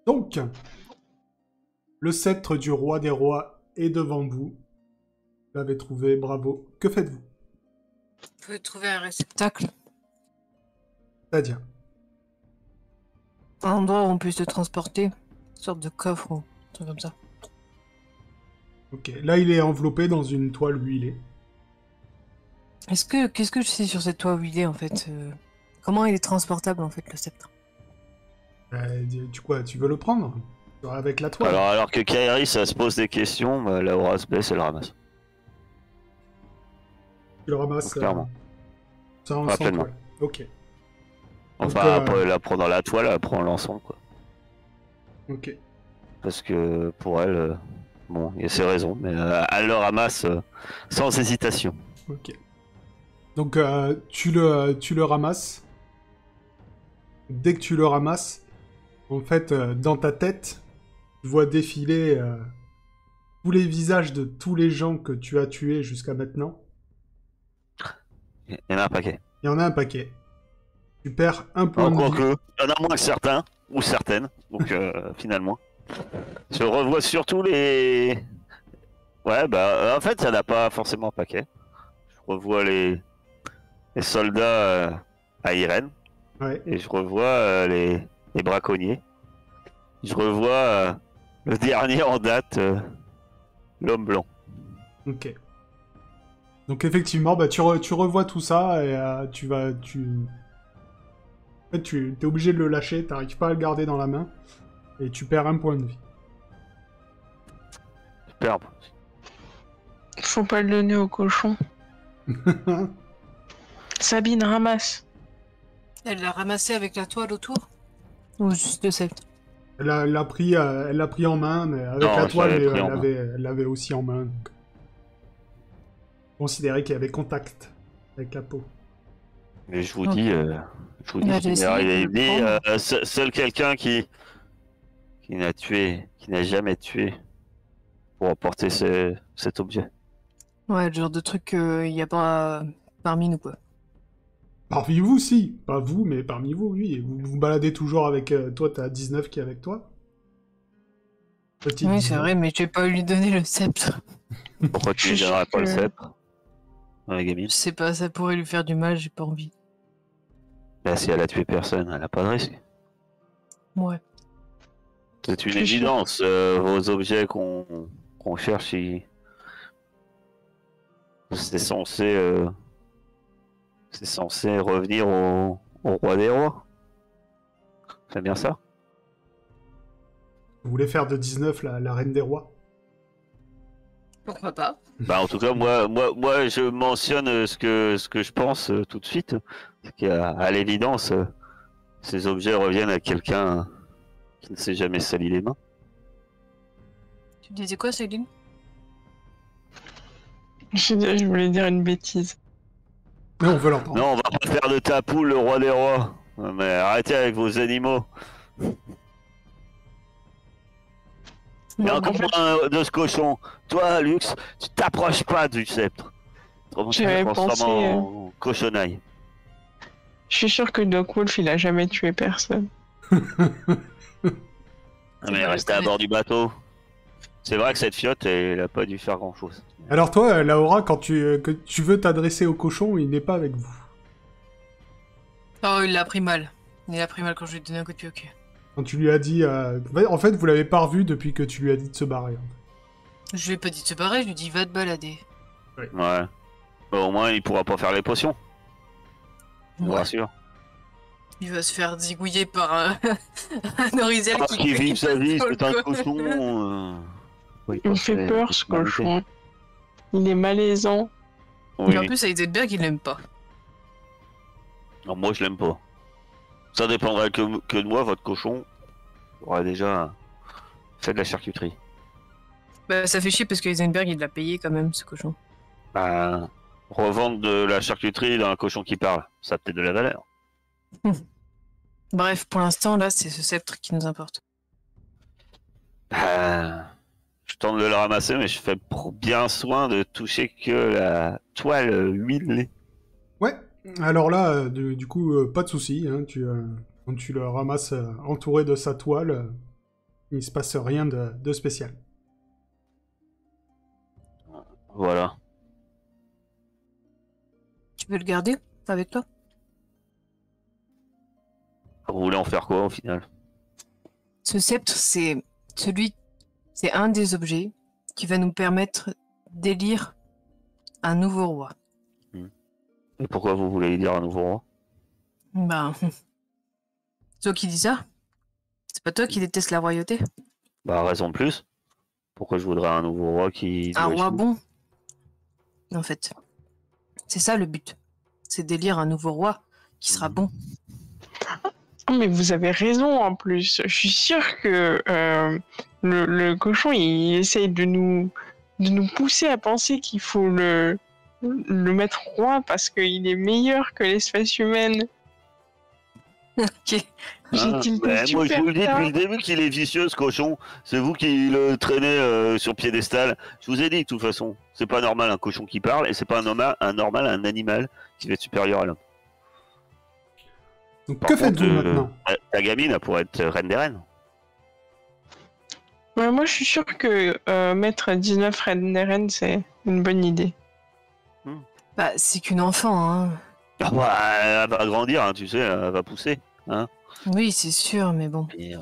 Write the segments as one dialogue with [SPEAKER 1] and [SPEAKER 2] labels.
[SPEAKER 1] Donc, le sceptre du roi des rois est devant vous. Vous l'avez trouvé, bravo. Que faites-vous?
[SPEAKER 2] Vous pouvez trouver un réceptacle.
[SPEAKER 1] C'est-à-dire?
[SPEAKER 2] Un endroit où on puisse se transporter. Une sorte de coffre ou un truc comme ça.
[SPEAKER 1] Ok, là il est enveloppé dans une toile huilée.
[SPEAKER 2] Qu'est-ce que je sais sur cette toile huilée en fait Comment il est transportable en fait le sceptre?
[SPEAKER 1] Tu veux le prendre? Avec la toile.
[SPEAKER 3] Alors que Kairi, ça se pose des questions, bah, Laura se blesse, elle ramasse.
[SPEAKER 1] Tu le ramasses
[SPEAKER 3] Clairement.
[SPEAKER 1] sans
[SPEAKER 3] Rapidement.
[SPEAKER 1] toile. Ok,
[SPEAKER 3] Enfin,
[SPEAKER 1] Donc,
[SPEAKER 3] après, elle la prend dans la toile, elle prend l'ensemble, quoi.
[SPEAKER 1] ok.
[SPEAKER 3] Parce que pour elle, bon, il y a ses raisons, mais elle le ramasse sans hésitation.
[SPEAKER 1] Ok. Donc tu le ramasses. Dès que tu le ramasses, en fait, dans ta tête, tu vois défiler tous les visages de tous les gens que tu as tués jusqu'à maintenant.
[SPEAKER 3] Il y en a un paquet.
[SPEAKER 1] Il y en a un paquet. Tu perds un point de vie.
[SPEAKER 3] Quoique, il y en a moins que certains, ou certaines, donc finalement. Je revois surtout les... Ouais, bah, en fait, il n'y en a pas forcément un paquet. Je revois les soldats à Irène,
[SPEAKER 1] Ouais.
[SPEAKER 3] et je revois les braconniers. Je revois le dernier en date, l'homme blanc.
[SPEAKER 1] Ok. Donc effectivement, bah, tu revois tout ça et En fait, tu es obligé de le lâcher, t'arrives pas à le garder dans la main et tu perds un point de vie.
[SPEAKER 3] Superbe.
[SPEAKER 4] Faut pas le donner au cochon. Sabine, ramasse.
[SPEAKER 2] Elle l'a ramassé avec la toile autour? Ou juste le sceptre?
[SPEAKER 1] Elle l'a pris en main, mais avec
[SPEAKER 3] Non,
[SPEAKER 1] la
[SPEAKER 3] je
[SPEAKER 1] toile,
[SPEAKER 3] l'avais
[SPEAKER 1] mais
[SPEAKER 3] pris en main.
[SPEAKER 1] elle l'avait aussi en main. Donc. Considérer qu'il y avait contact avec la peau.
[SPEAKER 3] Mais je vous
[SPEAKER 2] Ok.
[SPEAKER 3] dis,
[SPEAKER 2] Bah, j'ai essayé de le prendre.
[SPEAKER 3] seul quelqu'un qui n'a jamais tué pour apporter cet objet.
[SPEAKER 2] Ouais, le genre de truc qu'il y a pas parmi nous quoi.
[SPEAKER 1] Parmi vous, si. Pas vous, mais parmi vous, oui. Vous vous baladez toujours avec... toi, t'as 19 qui est avec toi. Petite
[SPEAKER 2] Oui, c'est
[SPEAKER 1] 19.
[SPEAKER 2] vrai, mais je vais pas lui donner le sceptre.
[SPEAKER 3] Pourquoi tu
[SPEAKER 4] Je
[SPEAKER 3] ne
[SPEAKER 4] suis
[SPEAKER 3] donnerais
[SPEAKER 4] sûre
[SPEAKER 3] pas le
[SPEAKER 4] que-
[SPEAKER 3] sceptre à la gamine?
[SPEAKER 2] Je sais pas, ça pourrait lui faire du mal, j'ai pas envie.
[SPEAKER 3] Bah, si elle a tué personne, elle n'a pas de risque.
[SPEAKER 2] Ouais.
[SPEAKER 3] C'est une
[SPEAKER 4] Je suis sûre.
[SPEAKER 3] évidence. Vos objets qu'on cherche, c'est censé, c'est censé revenir au roi des rois. C'est bien ça?
[SPEAKER 1] Vous voulez faire de 19 la reine des rois.
[SPEAKER 2] Pourquoi pas?
[SPEAKER 3] Bah, en tout cas, moi, je mentionne ce que je pense tout de suite. C'est qu'à l'évidence, ces objets reviennent à quelqu'un qui ne s'est jamais sali les mains.
[SPEAKER 2] Tu disais quoi, Céline?
[SPEAKER 4] Je voulais dire une bêtise.
[SPEAKER 1] Mais on veut l'entendre.
[SPEAKER 3] Non, on va pas faire de ta poule le roi des rois. Mais arrêtez avec vos animaux. Et
[SPEAKER 4] Non,
[SPEAKER 3] encore
[SPEAKER 4] en fait,
[SPEAKER 3] moins de ce cochon. Toi, Lux, tu t'approches pas du sceptre. Autrement, tu te
[SPEAKER 4] J'avais
[SPEAKER 3] transformes
[SPEAKER 4] pensé,
[SPEAKER 3] en cochonaille.
[SPEAKER 4] je suis sûre que Doc Wolf, il a jamais tué personne.
[SPEAKER 3] Ah,
[SPEAKER 2] Tu
[SPEAKER 3] mais
[SPEAKER 2] vas le
[SPEAKER 3] restez à
[SPEAKER 2] connaître.
[SPEAKER 3] bord du bateau. C'est vrai que cette fiotte, elle a pas dû faire grand chose.
[SPEAKER 1] Alors toi, Laura, quand que tu veux t'adresser au cochon, il n'est pas avec vous.
[SPEAKER 2] Oh, il l'a pris mal. Il a pris mal quand je lui ai donné un coup de pied au cul.
[SPEAKER 1] Quand tu lui as dit... En fait, vous l'avez pas revu depuis que tu lui as dit de se barrer.
[SPEAKER 2] Je lui ai pas dit de se barrer, je lui ai dit va te balader.
[SPEAKER 3] Ouais. Bah, au moins, il pourra pas faire les potions. Je vous
[SPEAKER 2] Ouais.
[SPEAKER 3] rassure.
[SPEAKER 2] Il va se faire zigouiller par un, un Orizel
[SPEAKER 3] Ah,
[SPEAKER 2] qui
[SPEAKER 3] qui vit sa vie,
[SPEAKER 2] dans le
[SPEAKER 3] c'est un
[SPEAKER 2] coin.
[SPEAKER 3] cochon. Oui,
[SPEAKER 4] Il me fait peur, ce cochon. Il est malaisant.
[SPEAKER 2] Mais en
[SPEAKER 3] Oui.
[SPEAKER 2] plus, à Heidelberg, il l'aime pas.
[SPEAKER 3] Non, moi, je l'aime pas. Ça dépendrait que de moi, votre cochon. Aurait déjà fait de la charcuterie.
[SPEAKER 2] Bah, ça fait chier parce que Heisenberg, il l'a payé quand même, ce cochon.
[SPEAKER 3] Bah, revendre de la charcuterie d'un cochon qui parle, ça a peut-être de la valeur.
[SPEAKER 2] Bref, pour l'instant, là, c'est ce sceptre qui nous importe.
[SPEAKER 3] Je tente de le ramasser, mais je fais bien soin de toucher que la toile huilée.
[SPEAKER 1] Ouais. Alors là, du coup, pas de souci. Hein, quand tu le ramasses entouré de sa toile, Il se passe rien de spécial.
[SPEAKER 3] Voilà.
[SPEAKER 2] Tu veux le garder avec toi?
[SPEAKER 3] Vous voulez en faire quoi au final?
[SPEAKER 2] Ce sceptre, c'est un des objets qui va nous permettre d'élire un nouveau roi.
[SPEAKER 3] Et pourquoi vous voulez dire un nouveau roi?
[SPEAKER 2] Ben, c'est toi qui dis ça? C'est pas toi qui déteste la royauté?
[SPEAKER 3] Bah, raison de plus. Pourquoi je voudrais un nouveau roi qui...
[SPEAKER 2] Un roi
[SPEAKER 3] dirige tout?
[SPEAKER 2] bon, en fait. C'est ça le but. C'est d'élire un nouveau roi qui sera bon.
[SPEAKER 4] Oh, mais vous avez raison en plus. Je suis sûre que le cochon, il essaye de nous pousser à penser qu'il faut le mettre roi parce qu'il est meilleur que l'espèce humaine.
[SPEAKER 2] Ok.
[SPEAKER 4] J'ai-t-il pas
[SPEAKER 3] Ouais, moi je
[SPEAKER 4] super
[SPEAKER 3] vous le dis
[SPEAKER 4] tard
[SPEAKER 3] depuis le début qu'il est vicieux ce cochon. C'est vous qui le traînez sur piédestal. Je vous ai dit de toute façon, c'est pas normal un cochon qui parle et c'est pas normal un animal qui va être supérieur à l'homme.
[SPEAKER 1] Donc,
[SPEAKER 3] Par
[SPEAKER 1] que
[SPEAKER 3] contre,
[SPEAKER 1] faites-vous maintenant?
[SPEAKER 3] ta gamine elle pourrait être reine des reines.
[SPEAKER 4] Ouais, moi, je suis sûre que mettre 19 reines des reines, c'est une bonne idée.
[SPEAKER 2] Bah, c'est qu'une enfant, hein.
[SPEAKER 3] Ah bah, elle va grandir, hein, tu sais, elle va pousser.
[SPEAKER 2] Oui, c'est sûr, mais bon.
[SPEAKER 3] Et,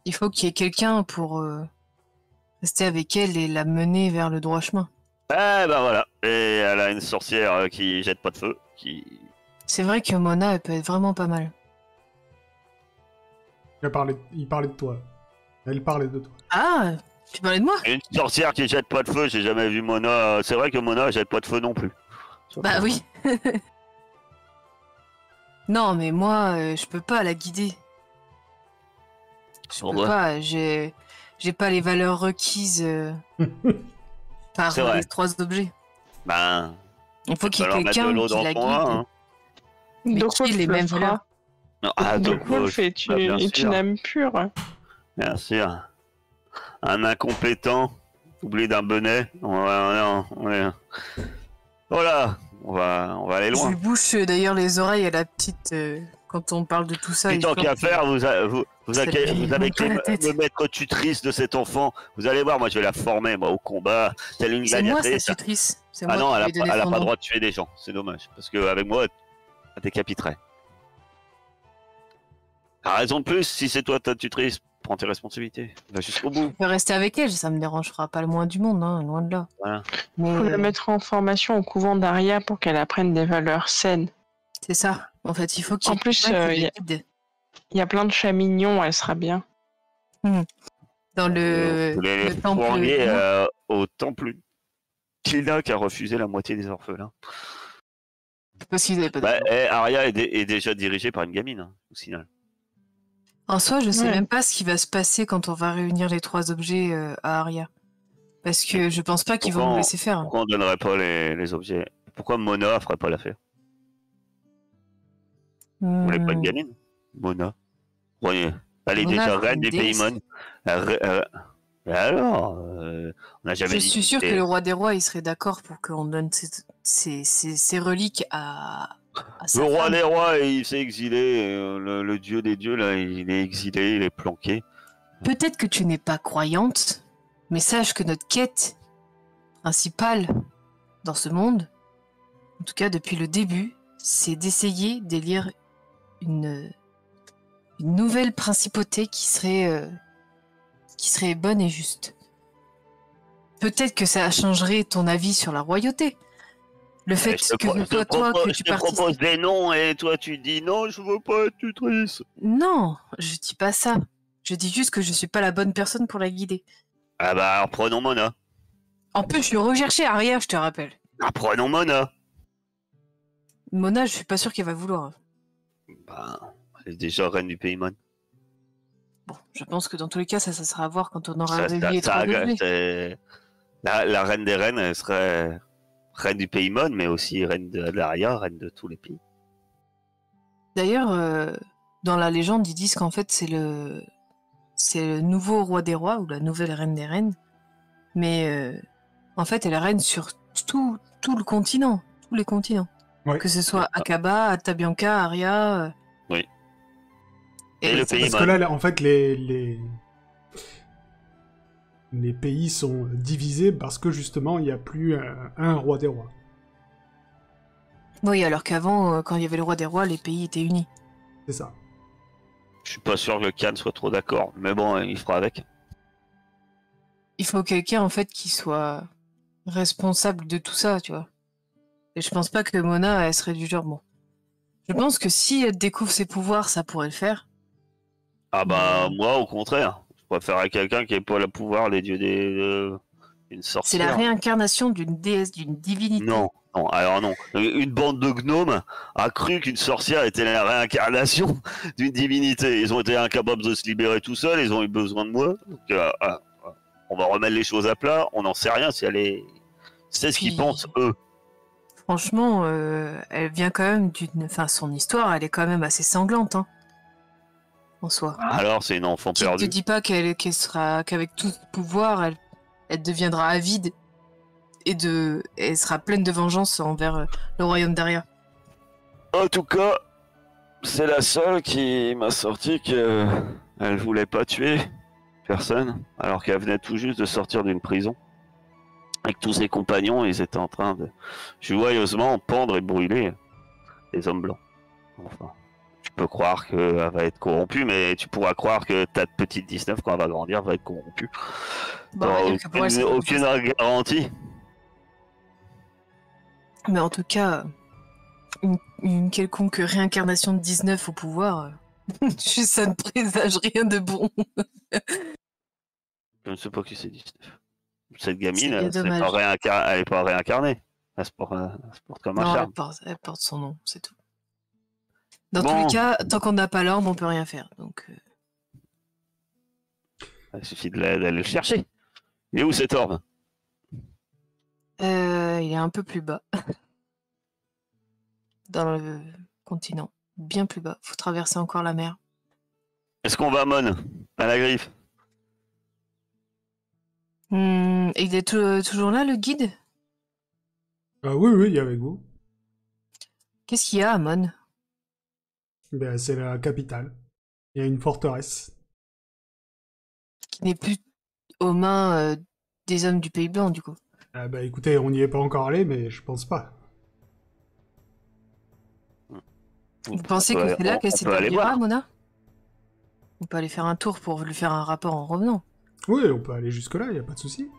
[SPEAKER 2] Il faut qu'il y ait quelqu'un pour rester avec elle et la mener vers le droit chemin.
[SPEAKER 3] bah voilà. Et elle a une sorcière qui jette pas de feu, qui...
[SPEAKER 2] C'est vrai que Mona, elle peut être vraiment pas mal.
[SPEAKER 1] Il parlait de toi. Elle parlait de toi.
[SPEAKER 2] Ah, tu parlais de moi?
[SPEAKER 3] Une sorcière qui jette pas de feu, j'ai jamais vu Mona. C'est vrai que Mona jette pas de feu non plus.
[SPEAKER 2] Bah oui. Non, mais moi, je peux pas la guider. Je peux
[SPEAKER 3] Pourquoi?
[SPEAKER 2] pas, j'ai pas les valeurs requises par
[SPEAKER 3] C'est vrai.
[SPEAKER 2] les 3 objets.
[SPEAKER 3] Ben,
[SPEAKER 2] Il faut qu'il y ait
[SPEAKER 3] alors mettre de
[SPEAKER 2] quelqu'un
[SPEAKER 3] l'eau
[SPEAKER 2] qui
[SPEAKER 3] dans
[SPEAKER 2] la
[SPEAKER 3] ton
[SPEAKER 2] guide.
[SPEAKER 3] vin, hein.
[SPEAKER 2] Mais
[SPEAKER 4] Donc,
[SPEAKER 2] qui ait les mêmes valeurs.
[SPEAKER 3] Non, ah,
[SPEAKER 4] Donc,
[SPEAKER 3] donc,
[SPEAKER 4] Wolf est
[SPEAKER 3] bah, bien sûr.
[SPEAKER 4] une âme pure.
[SPEAKER 3] Bien sûr. Un incompétent, oublié d'un bonnet. Voilà, on va aller
[SPEAKER 2] Je
[SPEAKER 3] loin.
[SPEAKER 2] lui bouche d'ailleurs les oreilles à la petite quand on parle de tout ça.
[SPEAKER 3] Puis tant
[SPEAKER 2] histoire
[SPEAKER 3] qu'à
[SPEAKER 2] que-
[SPEAKER 3] faire, vous
[SPEAKER 2] Ça
[SPEAKER 3] avez
[SPEAKER 2] lui
[SPEAKER 3] qu'à
[SPEAKER 2] monte la tête.
[SPEAKER 3] me mettre tutrice de cet enfant. Vous allez voir, moi je vais la former moi, au combat, telle une
[SPEAKER 2] C'est moi
[SPEAKER 3] gladiatrice.
[SPEAKER 2] sa tutrice. C'est
[SPEAKER 3] Ah
[SPEAKER 2] moi
[SPEAKER 3] non,
[SPEAKER 2] qui
[SPEAKER 3] elle
[SPEAKER 2] lui ai donné
[SPEAKER 3] a
[SPEAKER 2] son
[SPEAKER 3] pas
[SPEAKER 2] nom.
[SPEAKER 3] droit de tuer des gens, c'est dommage. Parce qu'avec moi, elle décapiterait. T'as raison de plus, si c'est toi ta tutrice, prends tes responsabilités. Va jusqu'au bout.
[SPEAKER 2] Je peux rester avec elle, ça me dérangera pas le moins du monde, hein, loin de là.
[SPEAKER 3] Voilà.
[SPEAKER 2] Mais
[SPEAKER 4] Faut la mettre en formation au couvent d'Aria pour qu'elle apprenne des valeurs saines.
[SPEAKER 2] c'est ça. En fait, il faut qu'il y
[SPEAKER 4] En
[SPEAKER 2] ait
[SPEAKER 4] plus,
[SPEAKER 2] quelqu'un qui
[SPEAKER 4] y
[SPEAKER 2] la
[SPEAKER 4] a-
[SPEAKER 2] guide.
[SPEAKER 4] Il y a plein de chats mignons, elle sera bien.
[SPEAKER 2] Dans
[SPEAKER 3] Vous voulez les
[SPEAKER 2] le temple.
[SPEAKER 3] fourguer au temple Kina qui a refusé la moitié des orphelins.
[SPEAKER 2] Parce qu'ils avaient pas de-
[SPEAKER 3] Bah, Arya est déjà dirigée par une gamine, hein, au final.
[SPEAKER 2] En soi, je sais
[SPEAKER 4] Ouais.
[SPEAKER 2] même pas ce qui va se passer quand on va réunir les 3 objets à Aria. Parce que je pense pas qu'ils vont
[SPEAKER 3] Pourquoi
[SPEAKER 2] nous
[SPEAKER 3] on-
[SPEAKER 2] laisser faire.
[SPEAKER 3] Pourquoi on donnerait pas les objets? Pourquoi Mona ferait pas l'affaire? Vous voulez pas une gamine? Mona. Ouais. Elle est
[SPEAKER 2] Mona,
[SPEAKER 3] déjà
[SPEAKER 2] c'est
[SPEAKER 3] reine
[SPEAKER 2] une
[SPEAKER 3] des
[SPEAKER 2] déesse.
[SPEAKER 3] Paymon. Mais alors, on n'a jamais
[SPEAKER 2] Je
[SPEAKER 3] dit
[SPEAKER 2] suis sûre que
[SPEAKER 3] c'était-
[SPEAKER 2] le roi des rois, il serait d'accord pour qu'on donne ces reliques à sa
[SPEAKER 3] Le roi
[SPEAKER 2] femme.
[SPEAKER 3] des rois, il s'est exilé. Le dieu des dieux, là, il est exilé, il est planqué.
[SPEAKER 2] Peut-être que tu n'es pas croyante, mais sache que notre quête principale dans ce monde, en tout cas depuis le début, c'est d'essayer d'élire une nouvelle principauté qui serait bonne et juste. Peut-être que ça changerait ton avis sur la royauté. Le fait
[SPEAKER 3] Je te
[SPEAKER 2] que
[SPEAKER 3] pro-
[SPEAKER 2] ce soit toi que tu
[SPEAKER 3] je te propose
[SPEAKER 2] participes.
[SPEAKER 3] des noms et toi tu dis non, je veux pas être tutrice.
[SPEAKER 2] Non, je dis pas ça. Je dis juste que je suis pas la bonne personne pour la guider.
[SPEAKER 3] Ah bah alors prenons Mona.
[SPEAKER 2] En plus, je suis recherchée Aria, je te rappelle.
[SPEAKER 3] Ah, prenons Mona.
[SPEAKER 2] Mona, je suis pas sûre qu'elle va vouloir.
[SPEAKER 3] Bah, elle est déjà reine du Paymon.
[SPEAKER 2] Bon, je pense que dans tous les cas, ça sera à voir quand on aura
[SPEAKER 3] Ça-
[SPEAKER 2] réuni
[SPEAKER 3] ça-
[SPEAKER 2] les 3
[SPEAKER 3] ça-
[SPEAKER 2] objets.
[SPEAKER 3] c'est- la reine des reines, elle serait reine du Paymon, mais aussi reine de l'Aria, reine de tous les pays.
[SPEAKER 2] D'ailleurs, dans la légende, ils disent qu'en fait, c'est le nouveau roi des rois ou la nouvelle reine des reines. Mais en fait, elle est reine sur tout le continent, tous les continents.
[SPEAKER 1] Ouais.
[SPEAKER 2] Que ce soit Akaba, Atabianca, Aria.
[SPEAKER 3] Oui. Et le
[SPEAKER 2] c'est-
[SPEAKER 3] pays-
[SPEAKER 1] Parce que là, en fait, les pays sont divisés parce que justement il n'y a plus un roi des rois.
[SPEAKER 2] Oui, alors qu'avant, quand il y avait le roi des rois, les pays étaient unis.
[SPEAKER 1] C'est ça.
[SPEAKER 3] Je suis pas sûr que le Khan soit trop d'accord, mais bon, il fera avec.
[SPEAKER 2] Il faut quelqu'un, en fait, qui soit responsable de tout ça, tu vois. Et je pense pas que Mona, elle serait du genre, bon. Je pense que si elle découvre ses pouvoirs, ça pourrait le faire.
[SPEAKER 3] Ah bah, moi, au contraire. Je préférerais quelqu'un qui ait pas le pouvoir des dieux d'une
[SPEAKER 2] C'est
[SPEAKER 3] sorcière.
[SPEAKER 2] la réincarnation d'une déesse, d'une divinité.
[SPEAKER 3] Non, non, alors non. Une bande de gnomes a cru qu'une sorcière était la réincarnation d'une divinité. Ils ont été incapables de se libérer tout seuls, ils ont eu besoin de moi. Donc, on va remettre les choses à plat, on n'en sait rien si elle est... C'est ce qu'ils
[SPEAKER 2] Puis-
[SPEAKER 3] pensent, eux.
[SPEAKER 2] Franchement, elle vient quand même d'une... Enfin, son histoire, elle est quand même assez sanglante, hein. En soi.
[SPEAKER 3] Alors, c'est une enfant
[SPEAKER 2] Qui te
[SPEAKER 3] perdue.
[SPEAKER 2] dit pas qu'avec tout ce pouvoir, elle deviendra avide et elle sera pleine de vengeance envers le royaume d'Aria.
[SPEAKER 3] En tout cas, c'est la seule qui m'a sorti que elle voulait pas tuer personne, alors qu'elle venait tout juste de sortir d'une prison. Avec tous ses compagnons, ils étaient en train de joyeusement pendre et brûler les hommes blancs. Enfin, tu peux croire qu'elle va être corrompue, mais tu pourras croire que ta petite 19, quand elle va grandir, va être corrompue.
[SPEAKER 2] Bon, on va dire que pour elle, c'est pas
[SPEAKER 3] Aucune garantie.
[SPEAKER 2] Mais en tout cas, une quelconque réincarnation de 19 au pouvoir, ça ne présage rien de bon.
[SPEAKER 3] Je ne sais pas qui c'est 19. Cette gamine,
[SPEAKER 2] C'est bien
[SPEAKER 3] elle est pas réincarnée. Elle se porte comme un
[SPEAKER 2] Non,
[SPEAKER 3] charme.
[SPEAKER 2] elle porte son nom, c'est tout. Dans
[SPEAKER 3] Bon.
[SPEAKER 2] tous les cas, tant qu'on n'a pas l'ordre, on peut rien faire. Donc,
[SPEAKER 3] Il suffit d'aller le chercher. Il est où cet orbe?
[SPEAKER 2] il est un peu plus bas. Dans le continent. Bien plus bas. Faut traverser encore la mer.
[SPEAKER 3] Est-ce qu'on va à Mon? À la griffe?
[SPEAKER 2] Il est toujours là, le guide?
[SPEAKER 1] Oui, oui, il est avec vous.
[SPEAKER 2] Qu'est-ce qu'il y a, Amon?
[SPEAKER 1] Ben, c'est la capitale. Il y a une forteresse.
[SPEAKER 2] Qui n'est plus aux mains des hommes du Pays Blanc, du coup.
[SPEAKER 1] Bah écoutez, on n'y est pas encore allé, mais je pense pas.
[SPEAKER 2] Vous pensez que c'est là qu'elle s'est
[SPEAKER 3] peut aller
[SPEAKER 2] établie,
[SPEAKER 3] voir.
[SPEAKER 2] Mona? On peut aller faire un tour pour lui faire un rapport en revenant.
[SPEAKER 1] Oui, on peut aller jusque-là, il n'y a pas de souci.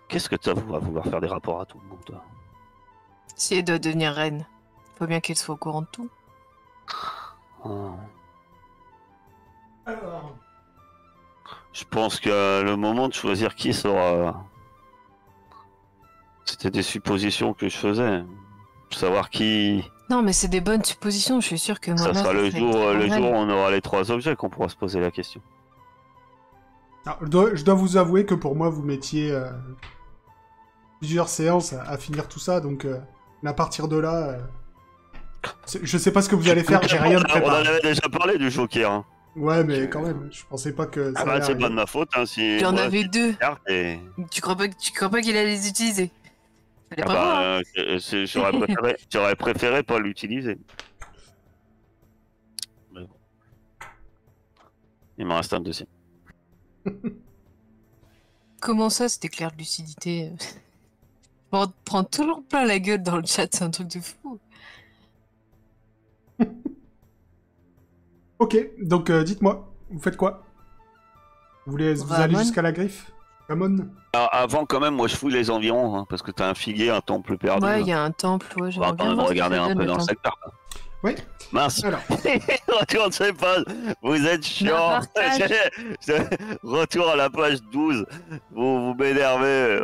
[SPEAKER 3] Qu'est-ce que tu as à vouloir faire des rapports à tout le monde, toi?
[SPEAKER 2] Si elle doit devenir reine, faut bien qu'elle soit au courant de tout.
[SPEAKER 3] Oh.
[SPEAKER 1] Alors...
[SPEAKER 3] Je pense que le moment de choisir qui sera... C'était des suppositions que je faisais. Savoir qui...
[SPEAKER 2] Non, mais c'est des bonnes suppositions, je suis sûre que
[SPEAKER 3] Ça
[SPEAKER 2] Mona...
[SPEAKER 3] sera le
[SPEAKER 2] serait
[SPEAKER 3] jour,
[SPEAKER 2] une
[SPEAKER 3] le
[SPEAKER 2] reine.
[SPEAKER 3] jour où on aura les 3 objets qu'on pourra se poser la question.
[SPEAKER 1] Alors, je dois vous avouer que pour moi, vous mettiez plusieurs séances à finir tout ça, donc à partir de là... je sais pas ce que vous allez faire, j'ai rien de
[SPEAKER 3] On en
[SPEAKER 1] préparé.
[SPEAKER 3] avait déjà parlé du Joker. Hein.
[SPEAKER 1] Ouais, mais quand même, je pensais pas que ça
[SPEAKER 3] Ah bah
[SPEAKER 1] allait
[SPEAKER 3] c'est pas de
[SPEAKER 1] arriver.
[SPEAKER 3] ma faute. Hein, si
[SPEAKER 2] Il y en
[SPEAKER 3] moi,
[SPEAKER 2] avait deux.
[SPEAKER 3] et...
[SPEAKER 2] Tu crois pas qu'il allait les utiliser? Fallait
[SPEAKER 3] Ah
[SPEAKER 2] pas voir.
[SPEAKER 3] bah, j'aurais préféré pas l'utiliser. Mais bon. Il m'en reste un deuxième.
[SPEAKER 2] Comment ça, c'était clair de lucidité? On prend toujours plein la gueule dans le chat, c'est un truc de fou.
[SPEAKER 1] Ok, donc dites-moi, vous faites quoi? Vous allez
[SPEAKER 2] Ramon
[SPEAKER 1] jusqu'à la griffe? Ramon?
[SPEAKER 3] Alors, avant quand même, moi je fouille les environs, hein, parce que t'as un figuier, un temple perdu.
[SPEAKER 2] Ouais,
[SPEAKER 3] hein.
[SPEAKER 2] il y a un temple, ouais,
[SPEAKER 3] On va
[SPEAKER 2] j'aimerais
[SPEAKER 3] quand
[SPEAKER 2] bien
[SPEAKER 3] même
[SPEAKER 2] voir ce que
[SPEAKER 3] regarder
[SPEAKER 2] ça
[SPEAKER 3] un
[SPEAKER 2] donne,
[SPEAKER 3] peu
[SPEAKER 2] le
[SPEAKER 3] dans le
[SPEAKER 2] temple.
[SPEAKER 3] secteur.
[SPEAKER 1] Oui.
[SPEAKER 3] Mince.
[SPEAKER 1] Alors,
[SPEAKER 3] Retour, je sais pas, vous êtes chiant.
[SPEAKER 2] partage.
[SPEAKER 3] Retour à la page 12. Vous m'énervez.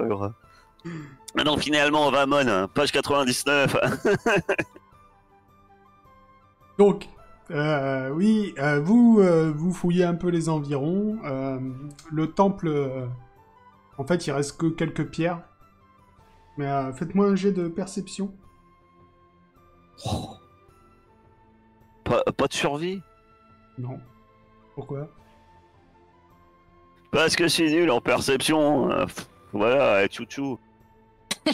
[SPEAKER 3] Maintenant, finalement, on va à Mon, hein, page 99.
[SPEAKER 1] donc, oui, vous fouillez un peu les environs. Le temple, en fait, il reste que quelques pierres. Mais faites-moi un jet de perception.
[SPEAKER 3] Pas de survie.
[SPEAKER 1] Non. Pourquoi?
[SPEAKER 3] Parce que je suis nul en perception. Voilà, chouchou. Je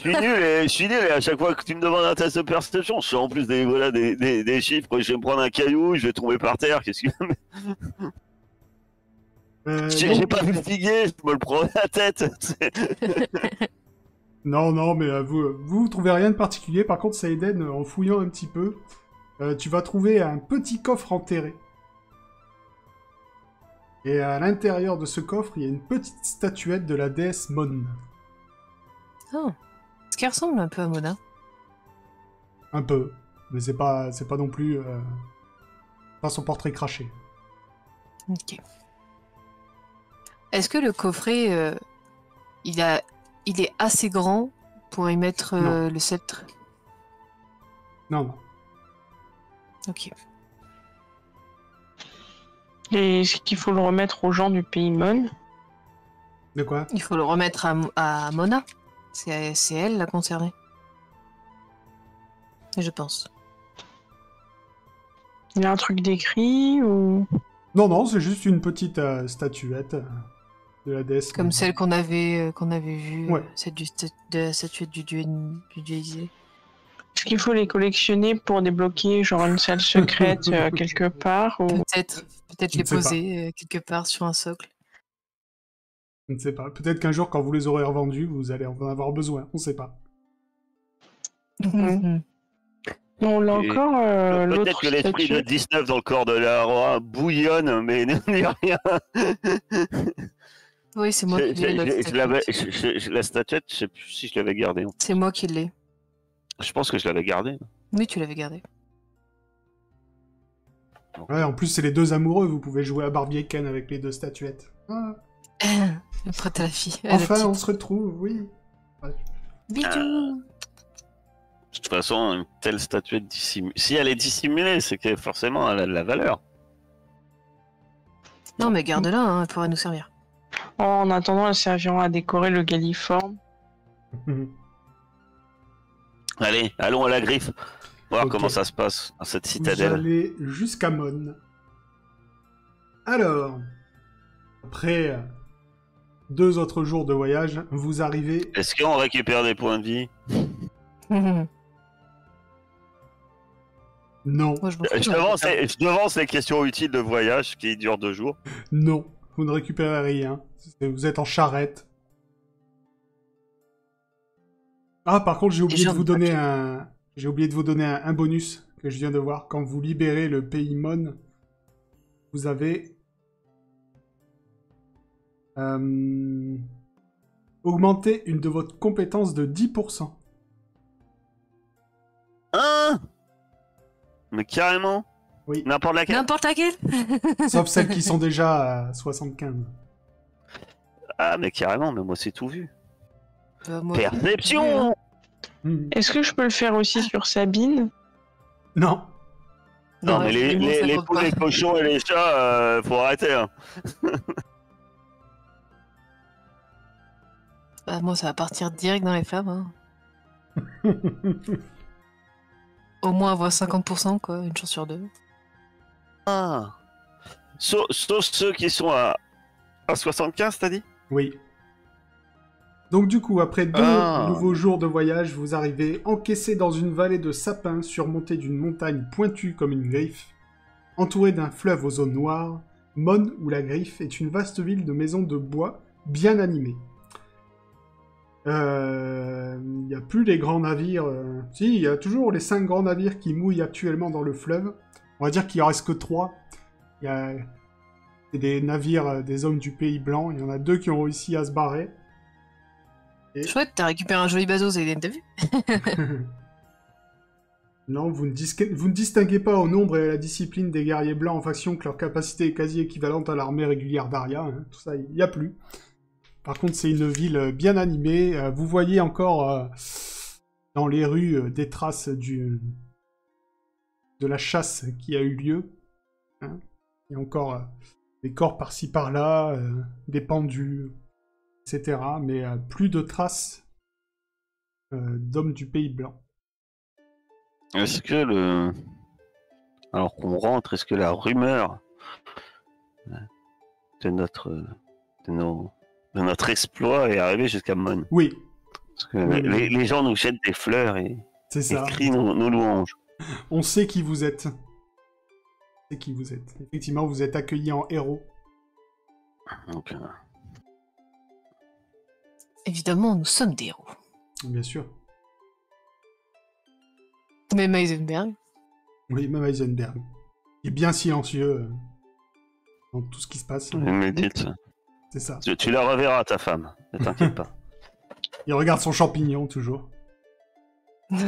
[SPEAKER 3] suis nul et à chaque fois que tu me demandes un test de perception, je fais en plus des chiffres, je vais me prendre un caillou, je vais tomber par terre, qu'est-ce que... J'ai
[SPEAKER 1] donc-
[SPEAKER 3] pas vultigué, je me le prends à la tête.
[SPEAKER 1] Non, mais vous trouvez rien de particulier. Par contre, Saïden, en fouillant un petit peu, tu vas trouver un petit coffre enterré. Et à l'intérieur de ce coffre, il y a une petite statuette de la déesse Mon.
[SPEAKER 2] Oh. Ce qui ressemble un peu à Mona.
[SPEAKER 1] Un peu. Mais c'est pas non plus... pas son portrait craché.
[SPEAKER 2] Ok. Est-ce que le coffret, il est assez grand pour y mettre
[SPEAKER 1] Non.
[SPEAKER 2] le sceptre?
[SPEAKER 1] Non.
[SPEAKER 2] Ok.
[SPEAKER 4] Et est-ce qu'il faut le remettre aux gens du pays Mon?
[SPEAKER 1] De quoi?
[SPEAKER 2] Il faut le remettre à Mona. C'est elle la concernée. Je pense.
[SPEAKER 4] Il y a un truc d'écrit ou...
[SPEAKER 1] Non, c'est juste une petite statuette de la déesse
[SPEAKER 2] Comme
[SPEAKER 1] Mon.
[SPEAKER 2] celle qu'on avait vue,
[SPEAKER 1] Ouais.
[SPEAKER 2] celle de la statuette du dieu Isée.
[SPEAKER 4] Est-ce qu'il faut les collectionner pour débloquer genre une salle secrète quelque part ou...
[SPEAKER 2] Peut-être
[SPEAKER 1] Je
[SPEAKER 2] les
[SPEAKER 1] ne sais pas.
[SPEAKER 2] poser quelque part sur un socle.
[SPEAKER 1] Je ne sais pas. Peut-être qu'un jour, quand vous les aurez revendus, vous allez en avoir besoin. On ne sait pas.
[SPEAKER 4] Mhm. On l'a
[SPEAKER 3] Et
[SPEAKER 4] encore l'autre
[SPEAKER 3] Peut-être que l'esprit de
[SPEAKER 4] statue.
[SPEAKER 3] 19 dans le corps de la roi bouillonne, mais ne dit rien.
[SPEAKER 2] Oui, c'est moi qui l'ai.
[SPEAKER 3] La statuette, je sais plus si je l'avais gardée.
[SPEAKER 2] C'est moi qui l'ai.
[SPEAKER 3] Je pense que je l'avais gardée.
[SPEAKER 2] Oui, tu l'avais gardé.
[SPEAKER 1] Ouais, en plus, c'est les deux amoureux. Vous pouvez jouer à Barbie et Ken avec les deux statuettes. Ah,
[SPEAKER 2] Prête à la fille. à la
[SPEAKER 1] enfin,
[SPEAKER 2] petite.
[SPEAKER 1] on se retrouve, oui.
[SPEAKER 2] Bisous.
[SPEAKER 3] De toute façon, une telle statuette dissimulée. Si elle est dissimulée, c'est que forcément elle a de la valeur.
[SPEAKER 2] Non, mais garde-la, hein, elle pourrait nous servir.
[SPEAKER 4] Oh, en attendant, elles serviront à décorer le Galliforme.
[SPEAKER 3] Allez, allons à la griffe. Voir
[SPEAKER 1] Ok.
[SPEAKER 3] comment ça se passe dans cette
[SPEAKER 1] Vous
[SPEAKER 3] citadelle.
[SPEAKER 1] allez jusqu'à Mon. Alors, après 2 autres jours de voyage, vous arrivez...
[SPEAKER 3] Est-ce qu'on récupère des points de vie?
[SPEAKER 1] Non,
[SPEAKER 2] Moi, je m'en fous,
[SPEAKER 3] Je devance les questions utiles de voyage qui durent 2 jours.
[SPEAKER 1] non, vous ne récupérez rien. Vous êtes en charrette. Ah, par contre, j'ai oublié de vous donner un... J'ai oublié de vous donner un bonus que je viens de voir. Quand vous libérez le pays Mon, vous avez... augmenté une de votre compétence de 10%.
[SPEAKER 3] Hein? Mais carrément?
[SPEAKER 1] Oui.
[SPEAKER 3] N'importe laquelle?
[SPEAKER 2] N'importe laquelle.
[SPEAKER 1] Sauf celles qui sont déjà à 75.
[SPEAKER 3] Ah, mais carrément, mais moi c'est tout vu.
[SPEAKER 2] Moi,
[SPEAKER 3] Perception!
[SPEAKER 4] Est-ce que je peux le faire aussi sur Sabine?
[SPEAKER 1] Non.
[SPEAKER 3] Non, mais
[SPEAKER 2] effectivement, ça
[SPEAKER 3] les
[SPEAKER 2] compte
[SPEAKER 3] poules,
[SPEAKER 2] pas.
[SPEAKER 3] les cochons et les chats, faut arrêter. Hein.
[SPEAKER 2] Bah, moi, ça va partir direct dans les flammes. Hein. Au moins avoir 50%, quoi, une chance sur 2.
[SPEAKER 3] Ah. Sauf ceux qui sont à 75, t'as dit?
[SPEAKER 1] Oui. Donc du coup, après 2
[SPEAKER 3] Ah.
[SPEAKER 1] nouveaux jours de voyage, vous arrivez encaissé dans une vallée de sapins surmontée d'une montagne pointue comme une griffe. Entourée d'un fleuve aux eaux noires, Mon ou la Griffe est une vaste ville de maisons de bois bien animée. Il n'y a plus les grands navires. Si, il y a toujours les 5 grands navires qui mouillent actuellement dans le fleuve. On va dire qu'il en reste que 3. Il y a des navires des hommes du Pays Blanc. Il y en a 2 qui ont réussi à se barrer.
[SPEAKER 2] Chouette, t'as récupéré un joli bateau, Zayden, t'as vu?
[SPEAKER 1] Non, vous ne distinguez pas au nombre et à la discipline des guerriers blancs en faction que leur capacité est quasi équivalente à l'armée régulière d'Aria. Hein. Tout ça, il n'y a plus. Par contre, c'est une ville bien animée. Vous voyez encore dans les rues des traces de la chasse qui a eu lieu. Hein. Il y a encore des corps par-ci par-là, des pendus, etc. Mais plus de traces d'hommes du Pays Blanc.
[SPEAKER 3] Est-ce que alors qu'on rentre, est-ce que la rumeur de notre exploit est arrivée jusqu'à Mon?
[SPEAKER 1] Oui,
[SPEAKER 3] Parce que
[SPEAKER 1] Oui.
[SPEAKER 3] les gens nous jettent des fleurs et
[SPEAKER 1] c'est ça.
[SPEAKER 3] crient nos louanges.
[SPEAKER 1] On sait qui vous êtes. On sait qui vous êtes. Effectivement, vous êtes accueillis en héros.
[SPEAKER 3] Donc,
[SPEAKER 2] Évidemment, nous sommes des héros.
[SPEAKER 1] Bien sûr.
[SPEAKER 2] Même Heisenberg.
[SPEAKER 1] Oui, même Heisenberg. Il est bien silencieux dans tout ce qui se passe.
[SPEAKER 3] il médite.
[SPEAKER 1] C'est ça.
[SPEAKER 3] Tu la reverras, ta femme. Ne t'inquiète pas.
[SPEAKER 1] Il regarde son champignon, toujours.
[SPEAKER 2] Ok.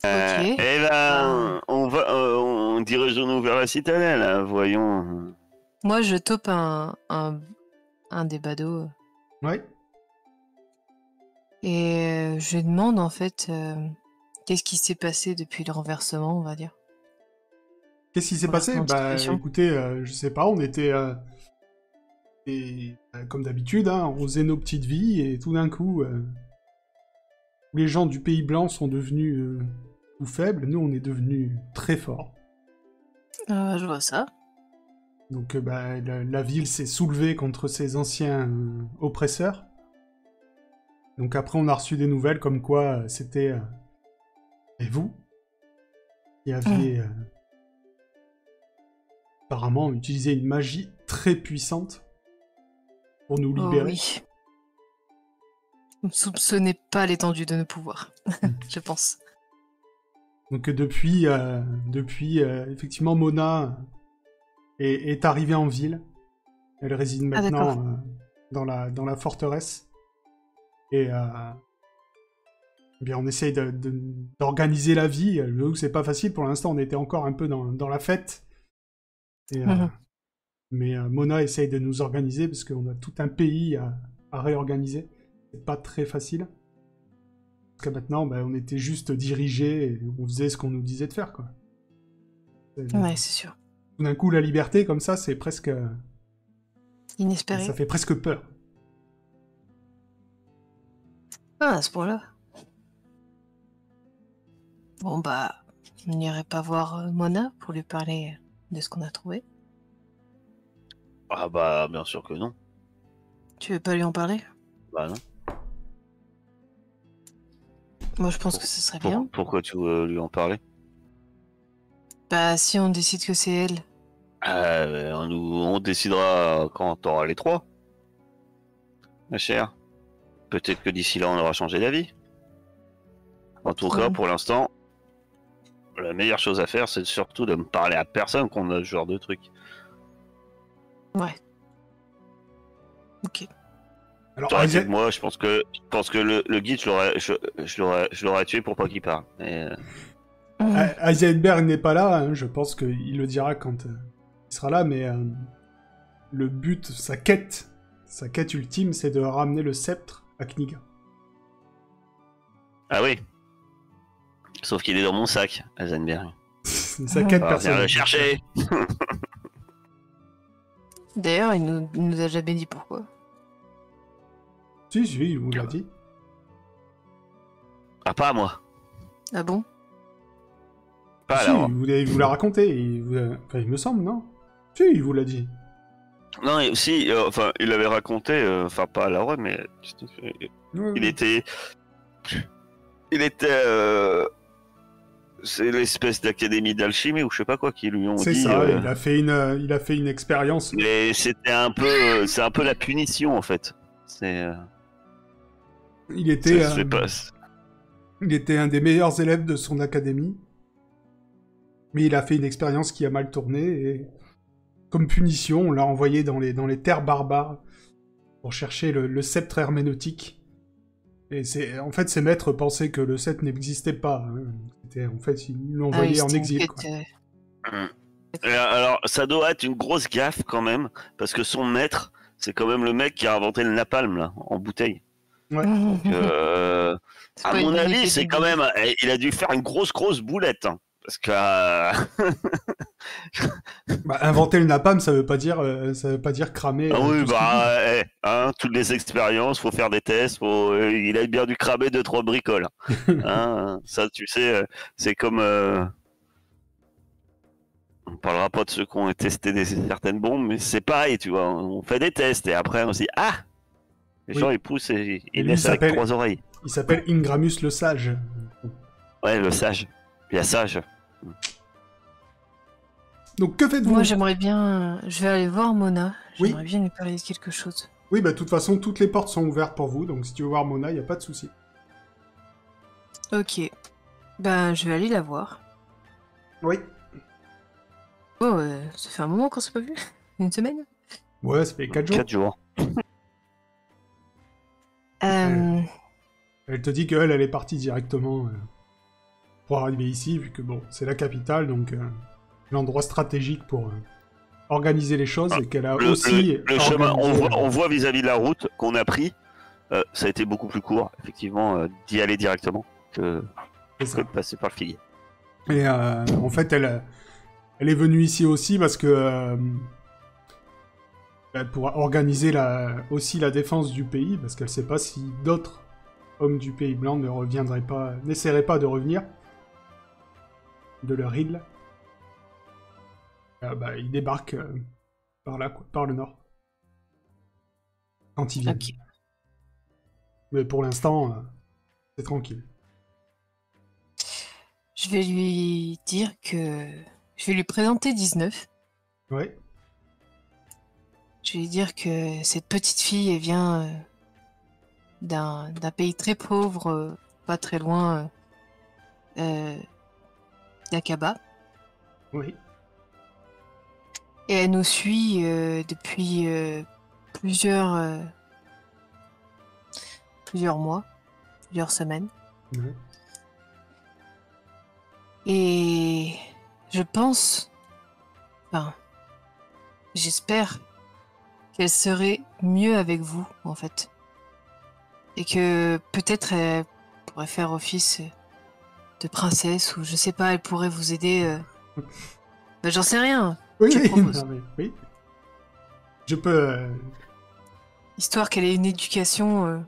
[SPEAKER 3] Eh ben, on dirige-nous vers la citadelle, hein, voyons.
[SPEAKER 2] Moi, je taupe un des badauds
[SPEAKER 1] Ouais.
[SPEAKER 2] et je lui demande en fait qu'est-ce qui s'est passé depuis le renversement, on va dire.
[SPEAKER 1] Qu'est-ce qui s'est passé?
[SPEAKER 2] Renversement de
[SPEAKER 1] Bah,
[SPEAKER 2] situation.
[SPEAKER 1] écoutez, je sais pas, on était... comme d'habitude, hein, on faisait nos petites vies, et tout d'un coup, tous les gens du Pays Blanc sont devenus tout faibles, nous on est devenus très forts.
[SPEAKER 2] Je vois ça.
[SPEAKER 1] Donc bah, la ville s'est soulevée contre ses anciens oppresseurs. Donc après on a reçu des nouvelles comme quoi c'était... et vous qui aviez apparemment utilisé une magie très puissante pour nous
[SPEAKER 2] Oh
[SPEAKER 1] libérer.
[SPEAKER 2] oui. Vous ne soupçonnez pas l'étendue de nos pouvoirs, je pense.
[SPEAKER 1] Donc depuis, effectivement, Mona est arrivée en ville. Elle réside maintenant dans la forteresse. Et bien, on essaye d'organiser la vie. Je veux que c'est pas facile. Pour l'instant, on était encore un peu dans la fête. Et, mais Mona essaye de nous organiser parce qu'on a tout un pays à réorganiser. C'est pas très facile. Parce que maintenant, bah, on était juste dirigés et on faisait ce qu'on nous disait de faire, quoi.
[SPEAKER 2] Ouais, c'est sûr.
[SPEAKER 1] Tout d'un coup, la liberté, comme ça, c'est presque...
[SPEAKER 2] Inespéré.
[SPEAKER 1] ça fait presque peur.
[SPEAKER 2] Ah, à ce point-là. Bon, bah, on n'irait pas voir Mona pour lui parler de ce qu'on a trouvé.
[SPEAKER 3] Ah bah, bien sûr que non.
[SPEAKER 2] Tu veux pas lui en parler?
[SPEAKER 3] Bah non.
[SPEAKER 2] Moi, je pense que ce serait bien.
[SPEAKER 3] Pourquoi tu veux lui en parler?
[SPEAKER 2] Bah, si on décide que c'est elle.
[SPEAKER 3] On décidera quand t'auras les 3. Ma chère. Peut-être que d'ici là, on aura changé d'avis. En tout cas, pour l'instant, la meilleure chose à faire, c'est surtout de me parler à personne qu'on a ce genre de truc.
[SPEAKER 2] Ouais. Ok.
[SPEAKER 1] Alors,
[SPEAKER 3] T'aurais été que moi, je pense que le guide, je l'aurais tué pour pas qu'il parle. Mais,
[SPEAKER 1] Heisenberg n'est pas là, hein, je pense qu'il le dira quand il sera là, mais le but, sa quête ultime, c'est de ramener le sceptre à Kniga.
[SPEAKER 3] Ah oui. Sauf qu'il est dans mon sac, Heisenberg.
[SPEAKER 1] C'est sa quête
[SPEAKER 3] Alors, viens
[SPEAKER 1] personnelle.
[SPEAKER 3] le chercher.
[SPEAKER 2] D'ailleurs, il nous a jamais dit pourquoi.
[SPEAKER 1] Si, il vous l'a dit.
[SPEAKER 3] Ah, pas à moi.
[SPEAKER 2] Ah bon?
[SPEAKER 3] Pas
[SPEAKER 1] Si,
[SPEAKER 3] alors.
[SPEAKER 1] il vous l'a raconté, enfin, il me semble, non? Si, il vous l'a dit.
[SPEAKER 3] Non, et si, enfin, il avait raconté, enfin, pas à la rue, mais il était. C'est l'espèce d'académie d'alchimie ou je sais pas quoi qui lui ont dit.
[SPEAKER 1] C'est ça, il a fait une expérience.
[SPEAKER 3] Mais c'était un peu, c'est un peu la punition en fait. C'est.
[SPEAKER 1] Il était,
[SPEAKER 3] ça se fait pas.
[SPEAKER 1] il était un des meilleurs élèves de son académie. Mais il a fait une expérience qui a mal tourné et comme punition, on l'a envoyé dans les terres barbares pour chercher le sceptre herméneutique. Et en fait, ses maîtres pensaient que le sceptre n'existait pas. Hein. En fait, ils l'ont envoyé en exil. Quoi.
[SPEAKER 3] Alors, ça doit être une grosse gaffe quand même, parce que son maître, c'est quand même le mec qui a inventé le napalm là, en bouteille.
[SPEAKER 1] Ouais.
[SPEAKER 3] Donc, à mon avis, c'est quand même, il a dû faire une grosse boulette. Hein. Parce que
[SPEAKER 1] bah, inventer le napalm, ça veut pas dire cramer.
[SPEAKER 3] Ah oui, bah, toutes les expériences, faut faire des tests, il a bien dû cramer 2-3 bricoles. Hein, ça, tu sais, c'est comme. On parlera pas de ceux qui ont testé certaines bombes, mais c'est pareil, tu vois. On fait des tests et après on se dit les gens ils poussent et ils laissent avec 3 oreilles.
[SPEAKER 1] Il s'appelle Ingramus le Sage.
[SPEAKER 3] Ouais, le sage. Il y a sage.
[SPEAKER 1] Donc, que faites-vous?
[SPEAKER 2] Moi, j'aimerais bien... Je vais aller voir Mona.
[SPEAKER 1] Oui.
[SPEAKER 2] J'aimerais bien lui parler de quelque chose.
[SPEAKER 1] Oui, bah, de toute façon, toutes les portes sont ouvertes pour vous, donc si tu veux voir Mona, y a pas de souci.
[SPEAKER 2] Ok. Ben, je vais aller la voir.
[SPEAKER 1] Oui.
[SPEAKER 2] Oh, ça fait un moment qu'on s'est pas vu. Une semaine.
[SPEAKER 1] Ouais, ça fait 4 jours.
[SPEAKER 3] 4 jours.
[SPEAKER 1] Elle te dit qu'elle, elle est partie directement pour arriver ici, vu que, bon, c'est la capitale, donc l'endroit stratégique pour organiser les choses, et qu'elle a aussi...
[SPEAKER 3] Le chemin,
[SPEAKER 1] organisé,
[SPEAKER 3] on voit vis-à-vis de la route qu'on a pris, ça a été beaucoup plus court, effectivement, d'y aller directement que
[SPEAKER 1] c'est ça.
[SPEAKER 3] de passer par le figuier.
[SPEAKER 1] Et en fait, elle est venue ici aussi parce que pour organiser aussi la défense du pays, parce qu'elle sait pas si d'autres hommes du Pays Blanc n'essaieraient pas de revenir de leur île. Bah, ils débarquent par là, quoi, par le nord. Quand ils viennent.
[SPEAKER 2] Ok.
[SPEAKER 1] Mais pour l'instant, c'est tranquille.
[SPEAKER 2] Je vais lui dire que... Je vais lui présenter 19.
[SPEAKER 1] Ouais.
[SPEAKER 2] Je vais lui dire que cette petite fille, elle vient d'un pays très pauvre, pas très loin d'Aqaba.
[SPEAKER 1] Oui.
[SPEAKER 2] Et elle nous suit depuis plusieurs mois, plusieurs semaines.
[SPEAKER 1] Ouais.
[SPEAKER 2] Et je pense, enfin, j'espère qu'elle serait mieux avec vous, en fait. Et que peut-être elle pourrait faire office de princesse, ou je sais pas, elle pourrait vous aider. Ben, j'en sais rien.
[SPEAKER 1] Oui,
[SPEAKER 2] Je
[SPEAKER 1] oui,
[SPEAKER 2] propose.
[SPEAKER 1] non, mais oui. Je peux...
[SPEAKER 2] Histoire qu'elle ait une éducation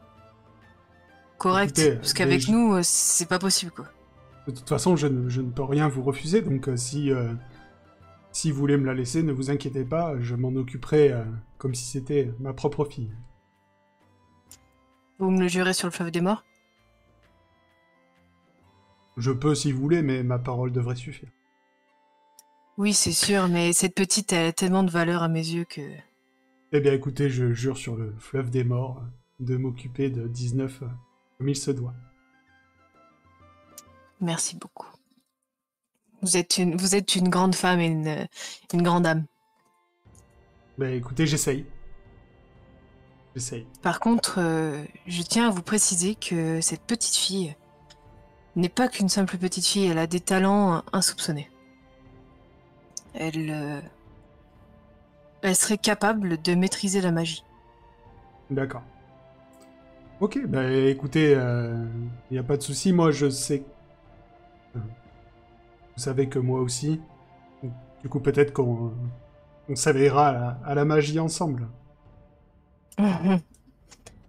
[SPEAKER 2] correcte.
[SPEAKER 1] Écoutez,
[SPEAKER 2] Parce qu'avec
[SPEAKER 1] mais
[SPEAKER 2] nous, c'est pas possible, quoi.
[SPEAKER 1] De toute façon, je ne peux rien vous refuser, donc si vous voulez me la laisser, ne vous inquiétez pas, je m'en occuperai comme si c'était ma propre fille.
[SPEAKER 2] Vous me le jurez sur le fleuve des morts?
[SPEAKER 1] Je peux si vous voulez, mais ma parole devrait suffire.
[SPEAKER 2] Oui, c'est sûr, mais cette petite, elle a tellement de valeur à mes yeux que...
[SPEAKER 1] Eh bien écoutez, je jure sur le fleuve des morts de m'occuper de 19 comme il se doit.
[SPEAKER 2] Merci beaucoup. Vous êtes une grande femme et une grande âme.
[SPEAKER 1] Ben écoutez, j'essaye. J'essaye.
[SPEAKER 2] Par contre, je tiens à vous préciser que cette petite fille n'est pas qu'une simple petite fille, elle a des talents insoupçonnés. Elle serait capable de maîtriser la magie.
[SPEAKER 1] D'accord. Ok, bah écoutez, il n'y a pas de souci, moi je sais... Vous savez que moi aussi. Du coup, peut-être qu'on s'éveillera à la magie ensemble.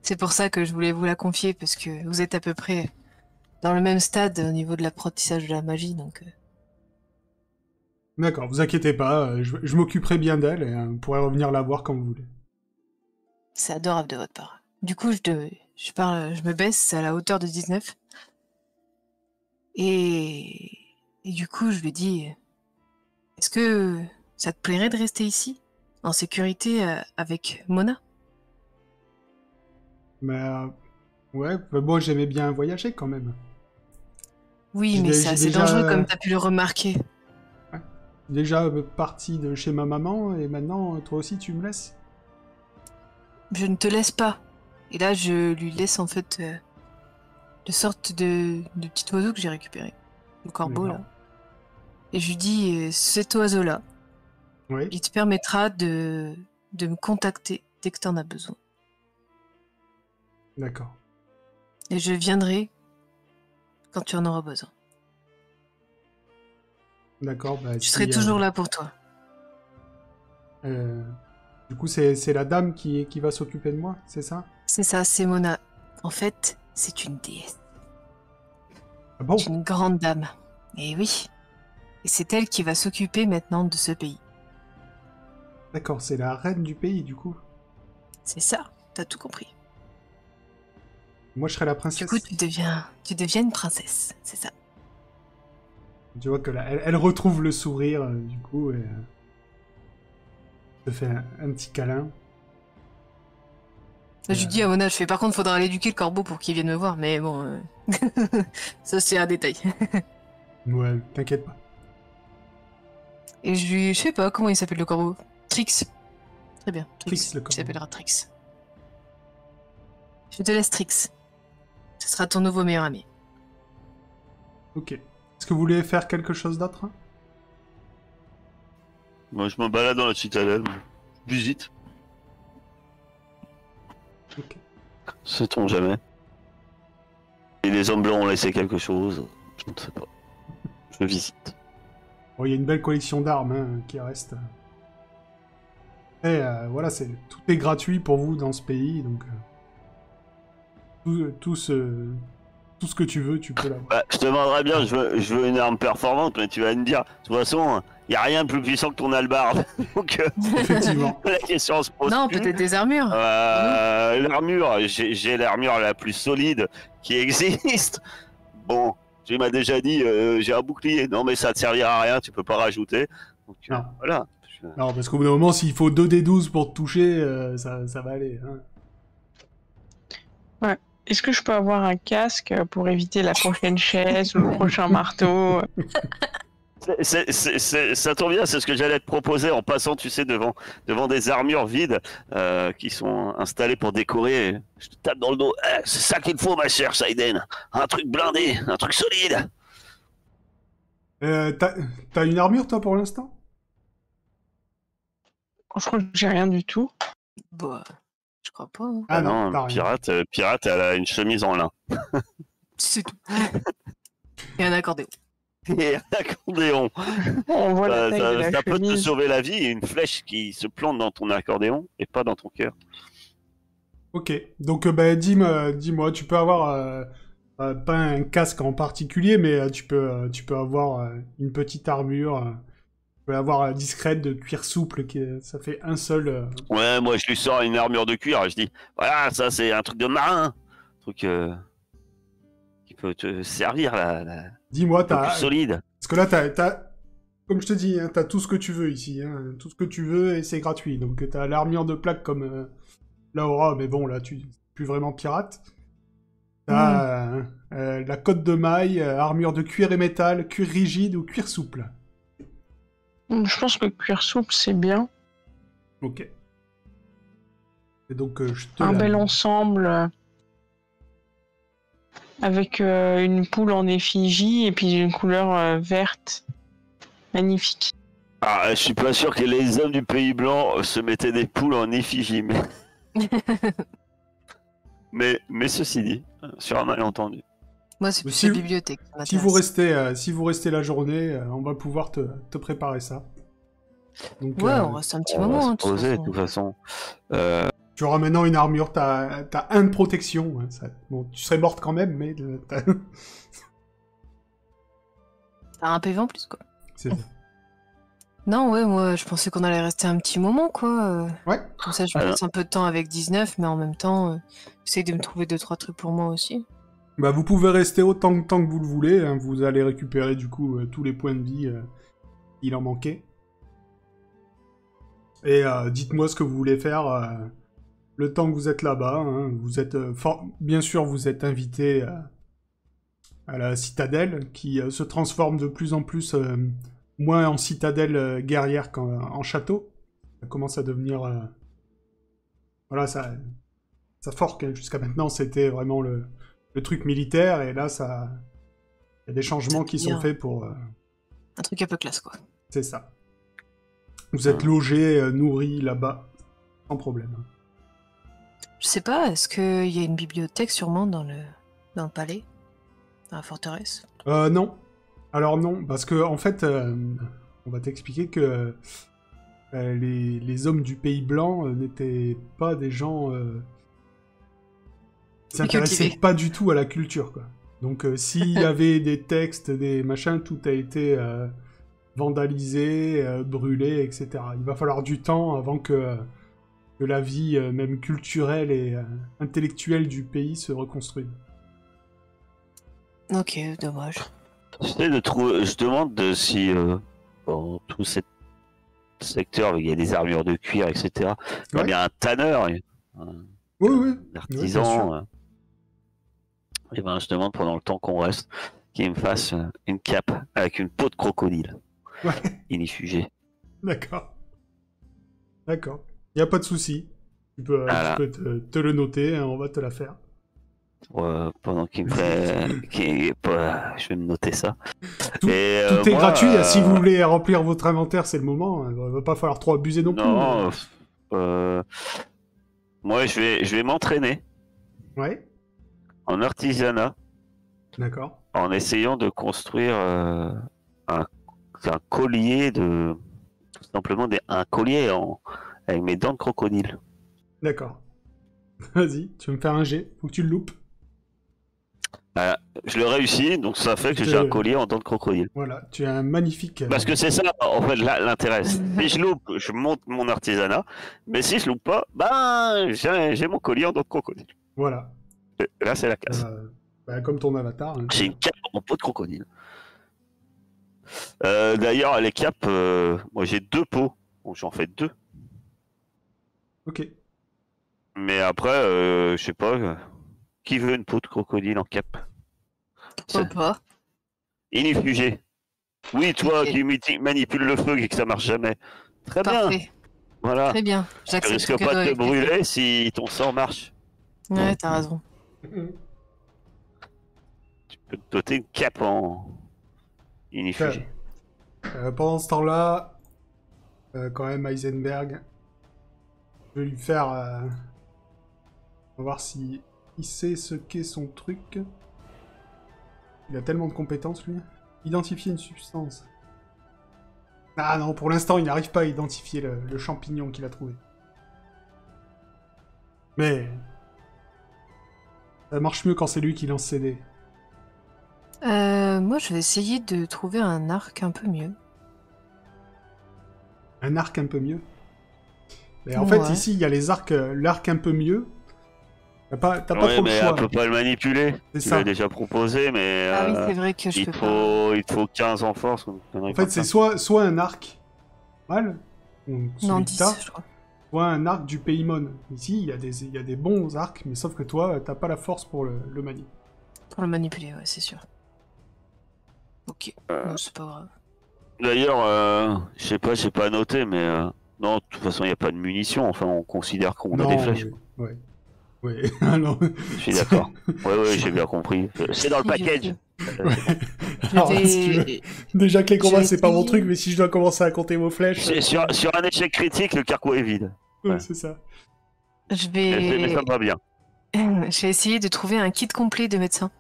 [SPEAKER 2] C'est pour ça que je voulais vous la confier, parce que vous êtes à peu près dans le même stade au niveau de l'apprentissage de la magie, donc...
[SPEAKER 1] D'accord, vous inquiétez pas, je m'occuperai bien d'elle et vous pourrez revenir la voir quand vous voulez.
[SPEAKER 2] C'est adorable de votre part. Du coup, je me baisse à la hauteur de 19. Et du coup, je lui dis, est-ce que ça te plairait de rester ici, en sécurité, avec Mona?
[SPEAKER 1] Mais ouais, bah, moi j'aimais bien voyager quand même.
[SPEAKER 2] Oui, mais c'est assez dangereux comme t'as pu le remarquer.
[SPEAKER 1] Ouais. Déjà parti de chez ma maman et maintenant toi aussi tu me laisses.
[SPEAKER 2] Je ne te laisse pas. Et là, je lui laisse en fait de sorte de petit oiseau que j'ai récupéré. Le corbeau là. Et je lui dis, cet oiseau-là,
[SPEAKER 1] Oui.
[SPEAKER 2] il te permettra de me contacter dès que t'en as besoin.
[SPEAKER 1] D'accord.
[SPEAKER 2] Et je viendrai quand tu en auras besoin.
[SPEAKER 1] D'accord, bah
[SPEAKER 2] Je serai toujours là pour toi.
[SPEAKER 1] Du coup, c'est la dame qui va s'occuper de moi, c'est ça?
[SPEAKER 2] C'est ça, c'est Mona. En fait, c'est une déesse.
[SPEAKER 1] Ah bon?
[SPEAKER 2] C'est une grande dame. Et oui. Et c'est elle qui va s'occuper maintenant de ce pays.
[SPEAKER 1] D'accord, c'est la reine du pays, du coup.
[SPEAKER 2] C'est ça, t'as tout compris.
[SPEAKER 1] Moi, je serai la
[SPEAKER 2] Du
[SPEAKER 1] princesse.
[SPEAKER 2] coup, tu deviens une princesse, c'est ça.
[SPEAKER 1] Tu vois que là, elle retrouve le sourire, du coup, et te fait un petit câlin.
[SPEAKER 2] Je lui dis à Mona, je fais par contre, faudra l'éduquer le corbeau pour qu'il vienne me voir, mais bon, ça c'est un détail.
[SPEAKER 1] Ouais, t'inquiète pas.
[SPEAKER 2] Et je sais pas comment il s'appelle le corbeau. Trix. Très bien, Trix.
[SPEAKER 1] Trix, le corbeau.
[SPEAKER 2] Il s'appellera Trix. Je te laisse Trix. Ce sera ton nouveau meilleur ami.
[SPEAKER 1] Ok. Est-ce que vous voulez faire quelque chose d'autre?
[SPEAKER 3] Moi, je me balade dans la citadelle. Visite.
[SPEAKER 1] Ok.
[SPEAKER 3] Sait-on jamais. Et les hommes blancs ont laissé quelque chose. Je ne sais pas. Je visite.
[SPEAKER 1] Bon, il y a une belle collection d'armes hein, qui reste. Et voilà, tout est gratuit pour vous dans ce pays, donc tout ce que tu veux, tu peux l'avoir.
[SPEAKER 3] Bah, je te demanderais bien, je veux une arme performante, mais tu vas me dire, de toute façon, il n'y a rien de plus puissant que ton hallebarde. Donc,
[SPEAKER 1] Effectivement.
[SPEAKER 3] la question se pose
[SPEAKER 2] Non,
[SPEAKER 3] plus.
[SPEAKER 2] peut-être des armures.
[SPEAKER 3] L'armure, j'ai l'armure la plus solide qui existe. Bon, tu m'as déjà dit, j'ai un bouclier. Non, mais ça te servira à rien, tu peux pas rajouter. Donc,
[SPEAKER 1] Non.
[SPEAKER 3] voilà.
[SPEAKER 1] Non, parce qu'au bout d'un moment, s'il faut 2d12 pour te toucher, ça va aller. Hein.
[SPEAKER 4] Est-ce que je peux avoir un casque pour éviter la prochaine chaise ou le prochain marteau?
[SPEAKER 3] Ça tombe bien, c'est ce que j'allais te proposer en passant, tu sais, devant des armures vides qui sont installées pour décorer. Je te tape dans le dos. Eh, c'est ça qu'il faut, ma chère Saiden. Un truc blindé, un truc solide.
[SPEAKER 1] T'as une armure, toi, pour l'instant?
[SPEAKER 4] Je crois que j'ai rien du tout.
[SPEAKER 2] Bah, je crois pas. Hein.
[SPEAKER 1] Ah non, t'as rien.
[SPEAKER 3] Pirate, elle a une chemise en lin.
[SPEAKER 2] C'est tout. Et un accordéon.
[SPEAKER 3] Et un accordéon.
[SPEAKER 4] On voit la taille de la
[SPEAKER 3] Ça peut te
[SPEAKER 4] chemise.
[SPEAKER 3] sauver la vie, une flèche qui se plante dans ton accordéon et pas dans ton cœur.
[SPEAKER 1] Ok, donc dis-moi, tu peux avoir pas un casque en particulier, mais tu peux avoir une petite armure, tu peux avoir discrète de cuir souple, ça fait un seul.
[SPEAKER 3] Ouais, moi je lui sors une armure de cuir, je dis, voilà, ça c'est un truc de marin, un truc qui peut te servir
[SPEAKER 1] Dis-moi,
[SPEAKER 3] un peu plus solide.
[SPEAKER 1] parce que là comme je te dis, hein, t'as tout ce que tu veux ici, hein, tout ce que tu veux et c'est gratuit. Donc t'as l'armure de plaque comme Laura, mais bon là tu es plus vraiment pirate. T'as la cotte de maille, armure de cuir et métal, cuir rigide ou cuir souple.
[SPEAKER 4] Je pense que cuir souple, c'est bien.
[SPEAKER 1] Ok. Et donc je te
[SPEAKER 4] Un
[SPEAKER 1] la-
[SPEAKER 4] bel ensemble avec une poule en effigie et puis une couleur verte. Magnifique.
[SPEAKER 3] Ah, je suis pas sûr que les hommes du Pays Blanc se mettaient des poules en effigie, mais ceci dit, sur un malentendu.
[SPEAKER 2] Moi, c'est plus
[SPEAKER 1] Si-
[SPEAKER 2] la bibliothèque. qui
[SPEAKER 1] Si vous
[SPEAKER 2] m'intéresse.
[SPEAKER 1] restez la journée, on va pouvoir te préparer ça. Donc,
[SPEAKER 2] Ouais, on reste un petit
[SPEAKER 3] On va
[SPEAKER 2] moment.
[SPEAKER 3] se
[SPEAKER 2] hein, de toute
[SPEAKER 3] poser, de
[SPEAKER 2] façon.
[SPEAKER 3] toute façon.
[SPEAKER 1] tu auras maintenant une armure, t'as un de protection. Hein, bon, tu serais morte quand même, mais
[SPEAKER 2] T'as un PV en plus, quoi.
[SPEAKER 1] c'est ça.
[SPEAKER 2] Non, ouais, moi, je pensais qu'on allait rester un petit moment, quoi.
[SPEAKER 1] Ouais.
[SPEAKER 2] Comme ça, je passe un peu de temps avec 19, mais en même temps, j'essaye de me trouver 2-3 trucs pour moi aussi.
[SPEAKER 1] Bah, vous pouvez rester autant de temps que vous le voulez. Hein, vous allez récupérer du coup tous les points de vie il en manquait. Et dites-moi ce que vous voulez faire le temps que vous êtes là-bas. Hein. Vous êtes bien sûr vous êtes invité à la citadelle qui se transforme de plus en plus moins en citadelle guerrière qu'en château. Ça commence à devenir voilà ça forque. Hein. Jusqu'à maintenant c'était vraiment le truc militaire et là ça il y a des changements qui sont
[SPEAKER 2] Bien.
[SPEAKER 1] faits pour
[SPEAKER 2] Un truc un peu classe, quoi.
[SPEAKER 1] c'est ça. Vous êtes logé, nourri là-bas sans problème.
[SPEAKER 2] Je sais pas, est-ce qu'il y a une bibliothèque sûrement dans le palais? Dans la forteresse?
[SPEAKER 1] Non. Alors non, parce que en fait, on va t'expliquer que les hommes du Pays Blanc n'étaient pas des gens qui s'intéressaient
[SPEAKER 2] cultivés.
[SPEAKER 1] pas du tout à la culture, quoi. Donc s'il y avait des textes, des machins, tout a été vandalisé, brûlé, etc. Il va falloir du temps avant que la vie même culturelle et intellectuelle du pays se reconstruise.
[SPEAKER 2] Ok, dommage.
[SPEAKER 3] J'essaie de trouver. Je demande si dans tout ce secteur, il y a des armures de cuir, etc. Il y a
[SPEAKER 1] Ouais.
[SPEAKER 3] bien un tanneur, un
[SPEAKER 1] Oui, oui. bien sûr.
[SPEAKER 3] artisan. Et ben, je demande pendant le temps qu'on reste qu'il me fasse une cape avec une peau de crocodile.
[SPEAKER 1] Ouais.
[SPEAKER 3] Inifugée.
[SPEAKER 1] D'accord. D'accord. Y a pas de souci.
[SPEAKER 3] Voilà.
[SPEAKER 1] Tu peux te le noter, hein, on va te la faire.
[SPEAKER 3] Pendant qu'il me fait. Je vais me noter ça.
[SPEAKER 1] Tout,
[SPEAKER 3] Et,
[SPEAKER 1] tout est
[SPEAKER 3] moi,
[SPEAKER 1] gratuit. Si vous voulez remplir votre inventaire, c'est le moment. Il va pas falloir trop abuser non plus.
[SPEAKER 3] Non. Moi, je vais m'entraîner
[SPEAKER 1] Ouais.
[SPEAKER 3] en artisanat
[SPEAKER 1] D'accord.
[SPEAKER 3] en essayant de construire un collier de. Tout simplement un collier avec mes dents de crocodile.
[SPEAKER 1] D'accord. Vas-y, tu veux me faire un jet. Faut que tu le loupes.
[SPEAKER 3] Je le réussis, donc ça fait que
[SPEAKER 1] Je-
[SPEAKER 3] j'ai un collier en dents de crocodile.
[SPEAKER 1] Voilà, tu as un magnifique.
[SPEAKER 3] Parce que c'est ça, en fait, l'intérêt. Si je loupe, je monte mon artisanat. Mais si je loupe pas, ben, j'ai mon collier en dents de crocodile.
[SPEAKER 1] Voilà.
[SPEAKER 3] Là, c'est la casse.
[SPEAKER 1] Comme ton avatar. Hein.
[SPEAKER 3] J'ai une cape en peau de crocodile. D'ailleurs, les capes, moi j'ai 2 peaux. Bon, j'en fais 2.
[SPEAKER 1] Ok.
[SPEAKER 3] Mais après, je sais pas. Qui veut une peau de crocodile en cape?
[SPEAKER 2] Pourquoi pas?
[SPEAKER 3] Inifugé. Oui, toi
[SPEAKER 2] Ok.
[SPEAKER 3] qui manipules le feu et que ça marche jamais. Très bien.
[SPEAKER 2] Parfait.
[SPEAKER 3] Voilà.
[SPEAKER 2] Très bien.
[SPEAKER 3] Tu
[SPEAKER 2] J'accepte
[SPEAKER 3] risques
[SPEAKER 2] le
[SPEAKER 3] pas
[SPEAKER 2] cadeau
[SPEAKER 3] de te
[SPEAKER 2] avec plaisir.
[SPEAKER 3] brûler si ton sang marche.
[SPEAKER 2] Ouais, t'as raison.
[SPEAKER 3] Tu peux te doter une cape en inifugé.
[SPEAKER 1] Pendant ce temps-là, quand même, Heisenberg, je vais lui faire. On va voir si il sait ce qu'est son truc. Il a tellement de compétences, lui. Identifier une substance. Ah non, pour l'instant, il n'arrive pas à identifier le champignon qu'il a trouvé. Mais ça marche mieux quand c'est lui qui lance ses dés.
[SPEAKER 2] Moi, je vais essayer de trouver un arc un peu mieux.
[SPEAKER 1] Un arc un peu mieux. Mais en fait,
[SPEAKER 2] Ouais.
[SPEAKER 1] ici, il y a les arcs, l'arc un peu mieux. T'as pas trop
[SPEAKER 3] Ouais,
[SPEAKER 1] le
[SPEAKER 3] mais
[SPEAKER 1] choix.
[SPEAKER 3] elle peut pas le manipuler.
[SPEAKER 1] C'est
[SPEAKER 3] Tu
[SPEAKER 1] ça.
[SPEAKER 3] l'as déjà proposé, mais
[SPEAKER 2] Ah oui, c'est vrai que je peux pas.
[SPEAKER 3] il te faut 15 en force.
[SPEAKER 1] En fait, c'est soit un arc mal, donc
[SPEAKER 2] Non,
[SPEAKER 1] celui que
[SPEAKER 2] 10,
[SPEAKER 1] t'as,
[SPEAKER 2] je crois.
[SPEAKER 1] soit un arc du Paymon. Ici, il y a des bons arcs, mais sauf que toi, t'as pas la force pour le manier.
[SPEAKER 2] Pour le manipuler, ouais, c'est sûr. Ok, non, c'est pas grave.
[SPEAKER 3] D'ailleurs, je sais pas, j'ai pas noté, mais non, de toute façon, il n'y a pas de munitions. Enfin, on considère qu'on a des flèches.
[SPEAKER 1] Ouais. Ouais. Alors,
[SPEAKER 3] Je suis d'accord. Ouais, j'ai bien compris. C'est dans le
[SPEAKER 2] Si, je
[SPEAKER 3] package.
[SPEAKER 2] sais.
[SPEAKER 1] Alors,
[SPEAKER 2] Je
[SPEAKER 1] si tu veux-
[SPEAKER 2] vais...
[SPEAKER 1] déjà que les combats,
[SPEAKER 2] je vais
[SPEAKER 1] c'est pas mon
[SPEAKER 2] essayer.
[SPEAKER 1] truc, mais si je dois commencer à compter vos flèches.
[SPEAKER 3] Sur un échec critique, le carquois est vide.
[SPEAKER 1] Ouais,
[SPEAKER 3] ouais.
[SPEAKER 1] c'est ça.
[SPEAKER 2] Je
[SPEAKER 3] Mais ça
[SPEAKER 2] vais...
[SPEAKER 3] me va bien.
[SPEAKER 2] Je vais essayer de trouver un kit complet de médecin.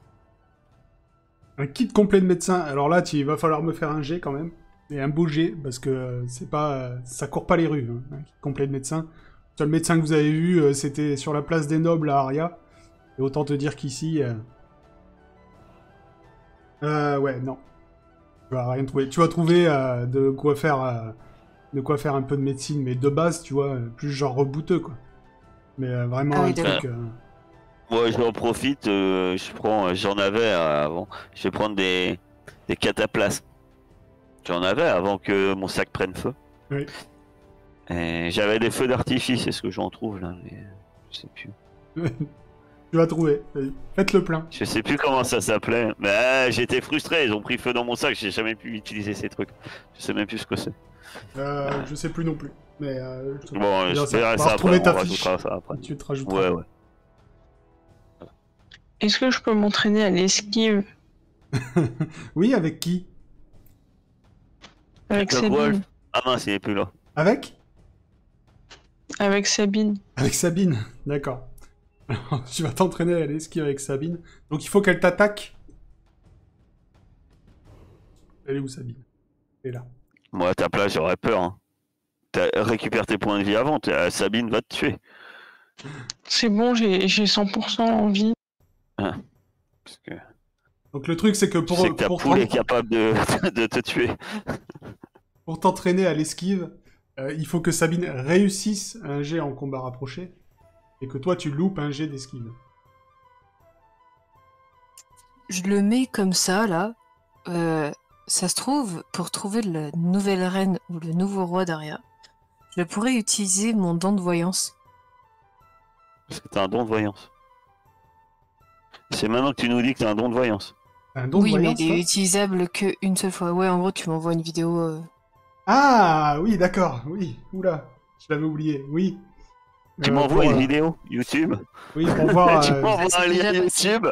[SPEAKER 1] Un kit complet de médecin. Alors là, il va falloir me faire un jet quand même. Et un beau jet, parce que c'est pas, ça court pas les rues, hein, un kit complet de médecin. Le seul médecin que vous avez vu, c'était sur la place des Nobles à Aria. Et autant te dire qu'ici... ouais, non. Tu vas rien trouver. Tu vas trouver de quoi faire un peu de médecine, mais de base, tu vois, plus genre rebouteux, quoi. Mais vraiment
[SPEAKER 2] Ah oui,
[SPEAKER 1] un truc...
[SPEAKER 3] Moi, j'en profite, j'en avais avant. Je vais prendre des cataplasmes. J'en avais avant que mon sac prenne feu.
[SPEAKER 1] Oui.
[SPEAKER 3] Et j'avais des feux d'artifice, est-ce que j'en trouve là? Mais je sais plus.
[SPEAKER 1] Tu vas trouver. Vas-y, faites le plein.
[SPEAKER 3] Je sais plus comment ça s'appelait. Mais j'étais frustré, ils ont pris feu dans mon sac, j'ai jamais pu utiliser ces trucs. Je sais même plus ce que c'est.
[SPEAKER 1] Je sais plus non plus. Mais
[SPEAKER 3] Bon,
[SPEAKER 1] bien,
[SPEAKER 3] je
[SPEAKER 1] ça.
[SPEAKER 3] verrai
[SPEAKER 1] On va
[SPEAKER 3] ça
[SPEAKER 1] retrouver
[SPEAKER 3] après,
[SPEAKER 1] ta
[SPEAKER 3] on
[SPEAKER 1] fiche.
[SPEAKER 3] rajoutera ça après.
[SPEAKER 1] Tu te rajouteras.
[SPEAKER 3] Ouais.
[SPEAKER 4] Est-ce que je peux m'entraîner à l'esquive
[SPEAKER 1] Oui, avec qui?
[SPEAKER 4] avec
[SPEAKER 3] Le Wolf.
[SPEAKER 4] Sabine?
[SPEAKER 3] Ah mince, il est plus là.
[SPEAKER 1] Avec?
[SPEAKER 4] Avec Sabine.
[SPEAKER 1] Avec Sabine. D'accord. Alors, tu vas t'entraîner à l'esquive avec Sabine. Donc il faut qu'elle t'attaque. Elle est où, Sabine? Elle est là.
[SPEAKER 3] Moi, à ta place, j'aurais peur. Hein. Récupère tes points de vie avant, Sabine va te tuer.
[SPEAKER 4] C'est bon, j'ai 100% en vie.
[SPEAKER 3] Parce que
[SPEAKER 1] Donc le truc, c'est que
[SPEAKER 3] tu sais que ta poule est capable de te tuer.
[SPEAKER 1] pour t'entraîner à l'esquive, il faut que Sabine réussisse un jet en combat rapproché et que toi, tu loupes un jet d'esquive.
[SPEAKER 2] Je le mets comme ça, là. Ça se trouve, pour trouver la nouvelle reine ou le nouveau roi d'Aria, je pourrais utiliser mon don de voyance.
[SPEAKER 3] Parce que t'as un don de voyance. C'est maintenant que tu nous dis que t'as un don de voyance.
[SPEAKER 1] Un don de
[SPEAKER 2] Oui, mais
[SPEAKER 1] voyance,
[SPEAKER 2] il
[SPEAKER 1] toi
[SPEAKER 2] est utilisable qu'une seule fois. Ouais, en gros, tu m'envoies une vidéo.
[SPEAKER 1] Ah, oui, d'accord, oui. Oula, je l'avais oublié, oui.
[SPEAKER 3] Tu m'envoies
[SPEAKER 1] pour,
[SPEAKER 3] une vidéo YouTube.
[SPEAKER 1] Oui, pour voir,
[SPEAKER 3] Tu m'envoies
[SPEAKER 2] c'est
[SPEAKER 3] un lien
[SPEAKER 2] déjà passé.
[SPEAKER 3] YouTube.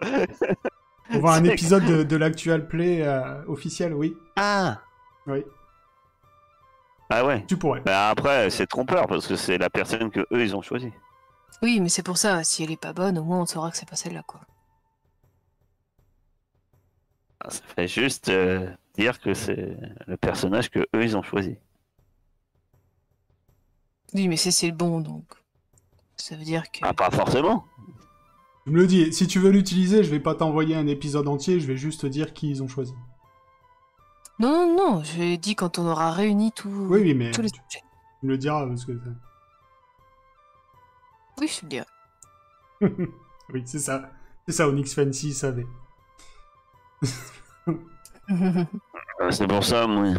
[SPEAKER 1] pour voir un
[SPEAKER 3] C'est-
[SPEAKER 1] épisode de l'Actual Play officiel, oui.
[SPEAKER 3] Ah.
[SPEAKER 1] Oui,
[SPEAKER 3] Ah ouais.
[SPEAKER 1] tu pourrais.
[SPEAKER 3] Bah après, c'est trompeur parce que c'est la personne que eux ils ont choisi.
[SPEAKER 2] Oui, mais c'est pour ça. Si elle est pas bonne, au moins on saura que c'est pas celle-là, quoi.
[SPEAKER 3] Ah, ça fait juste dire que c'est le personnage que eux ils ont choisi.
[SPEAKER 2] Oui, mais c'est le bon, donc. Ça veut dire que.
[SPEAKER 3] Ah, pas forcément.
[SPEAKER 1] Je me le dis, si tu veux l'utiliser, je vais pas t'envoyer un épisode entier, je vais juste te dire qui ils ont choisi.
[SPEAKER 2] Non, non, non. Je dis quand on aura réuni tous
[SPEAKER 1] Oui, mais
[SPEAKER 2] tous les
[SPEAKER 1] tu
[SPEAKER 2] objets.
[SPEAKER 1] me le diras parce que...
[SPEAKER 2] Oui, je te le dirai.
[SPEAKER 1] oui, c'est ça. C'est ça, Onyx Fancy savait.
[SPEAKER 3] C'est pour ça, moi.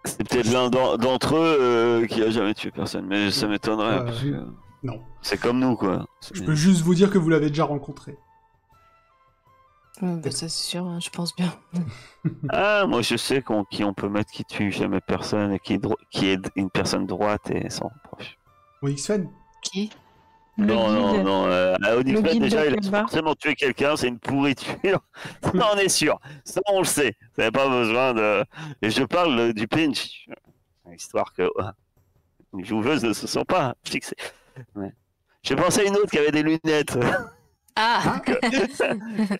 [SPEAKER 3] C'est peut-être l'un d'entre eux qui a jamais tué personne, mais ça m'étonnerait. Parce que
[SPEAKER 1] Non.
[SPEAKER 3] c'est comme nous, quoi.
[SPEAKER 1] Je peux juste vous dire que vous l'avez déjà rencontré.
[SPEAKER 2] Bah, ça, c'est sûr, hein, je pense bien.
[SPEAKER 3] Ah, moi je sais qui on peut mettre qui tue jamais personne et qui est une personne droite et sans reproche.
[SPEAKER 1] Onyx Fan
[SPEAKER 2] Qui?
[SPEAKER 4] Le
[SPEAKER 3] Non,
[SPEAKER 4] guide.
[SPEAKER 3] non, Onyx
[SPEAKER 4] Le
[SPEAKER 3] Fan,
[SPEAKER 4] guide
[SPEAKER 3] déjà,
[SPEAKER 4] de
[SPEAKER 3] il a
[SPEAKER 4] Kaba.
[SPEAKER 3] forcément tué quelqu'un, c'est une pourriture. Ça, on est sûr. Ça, on le sait. Vous n'avez pas besoin de. Et je parle du pinch. Histoire que une joueuse ne se sent pas fixée. Ouais. J'ai pensé à une autre qui avait des lunettes,
[SPEAKER 2] Ah,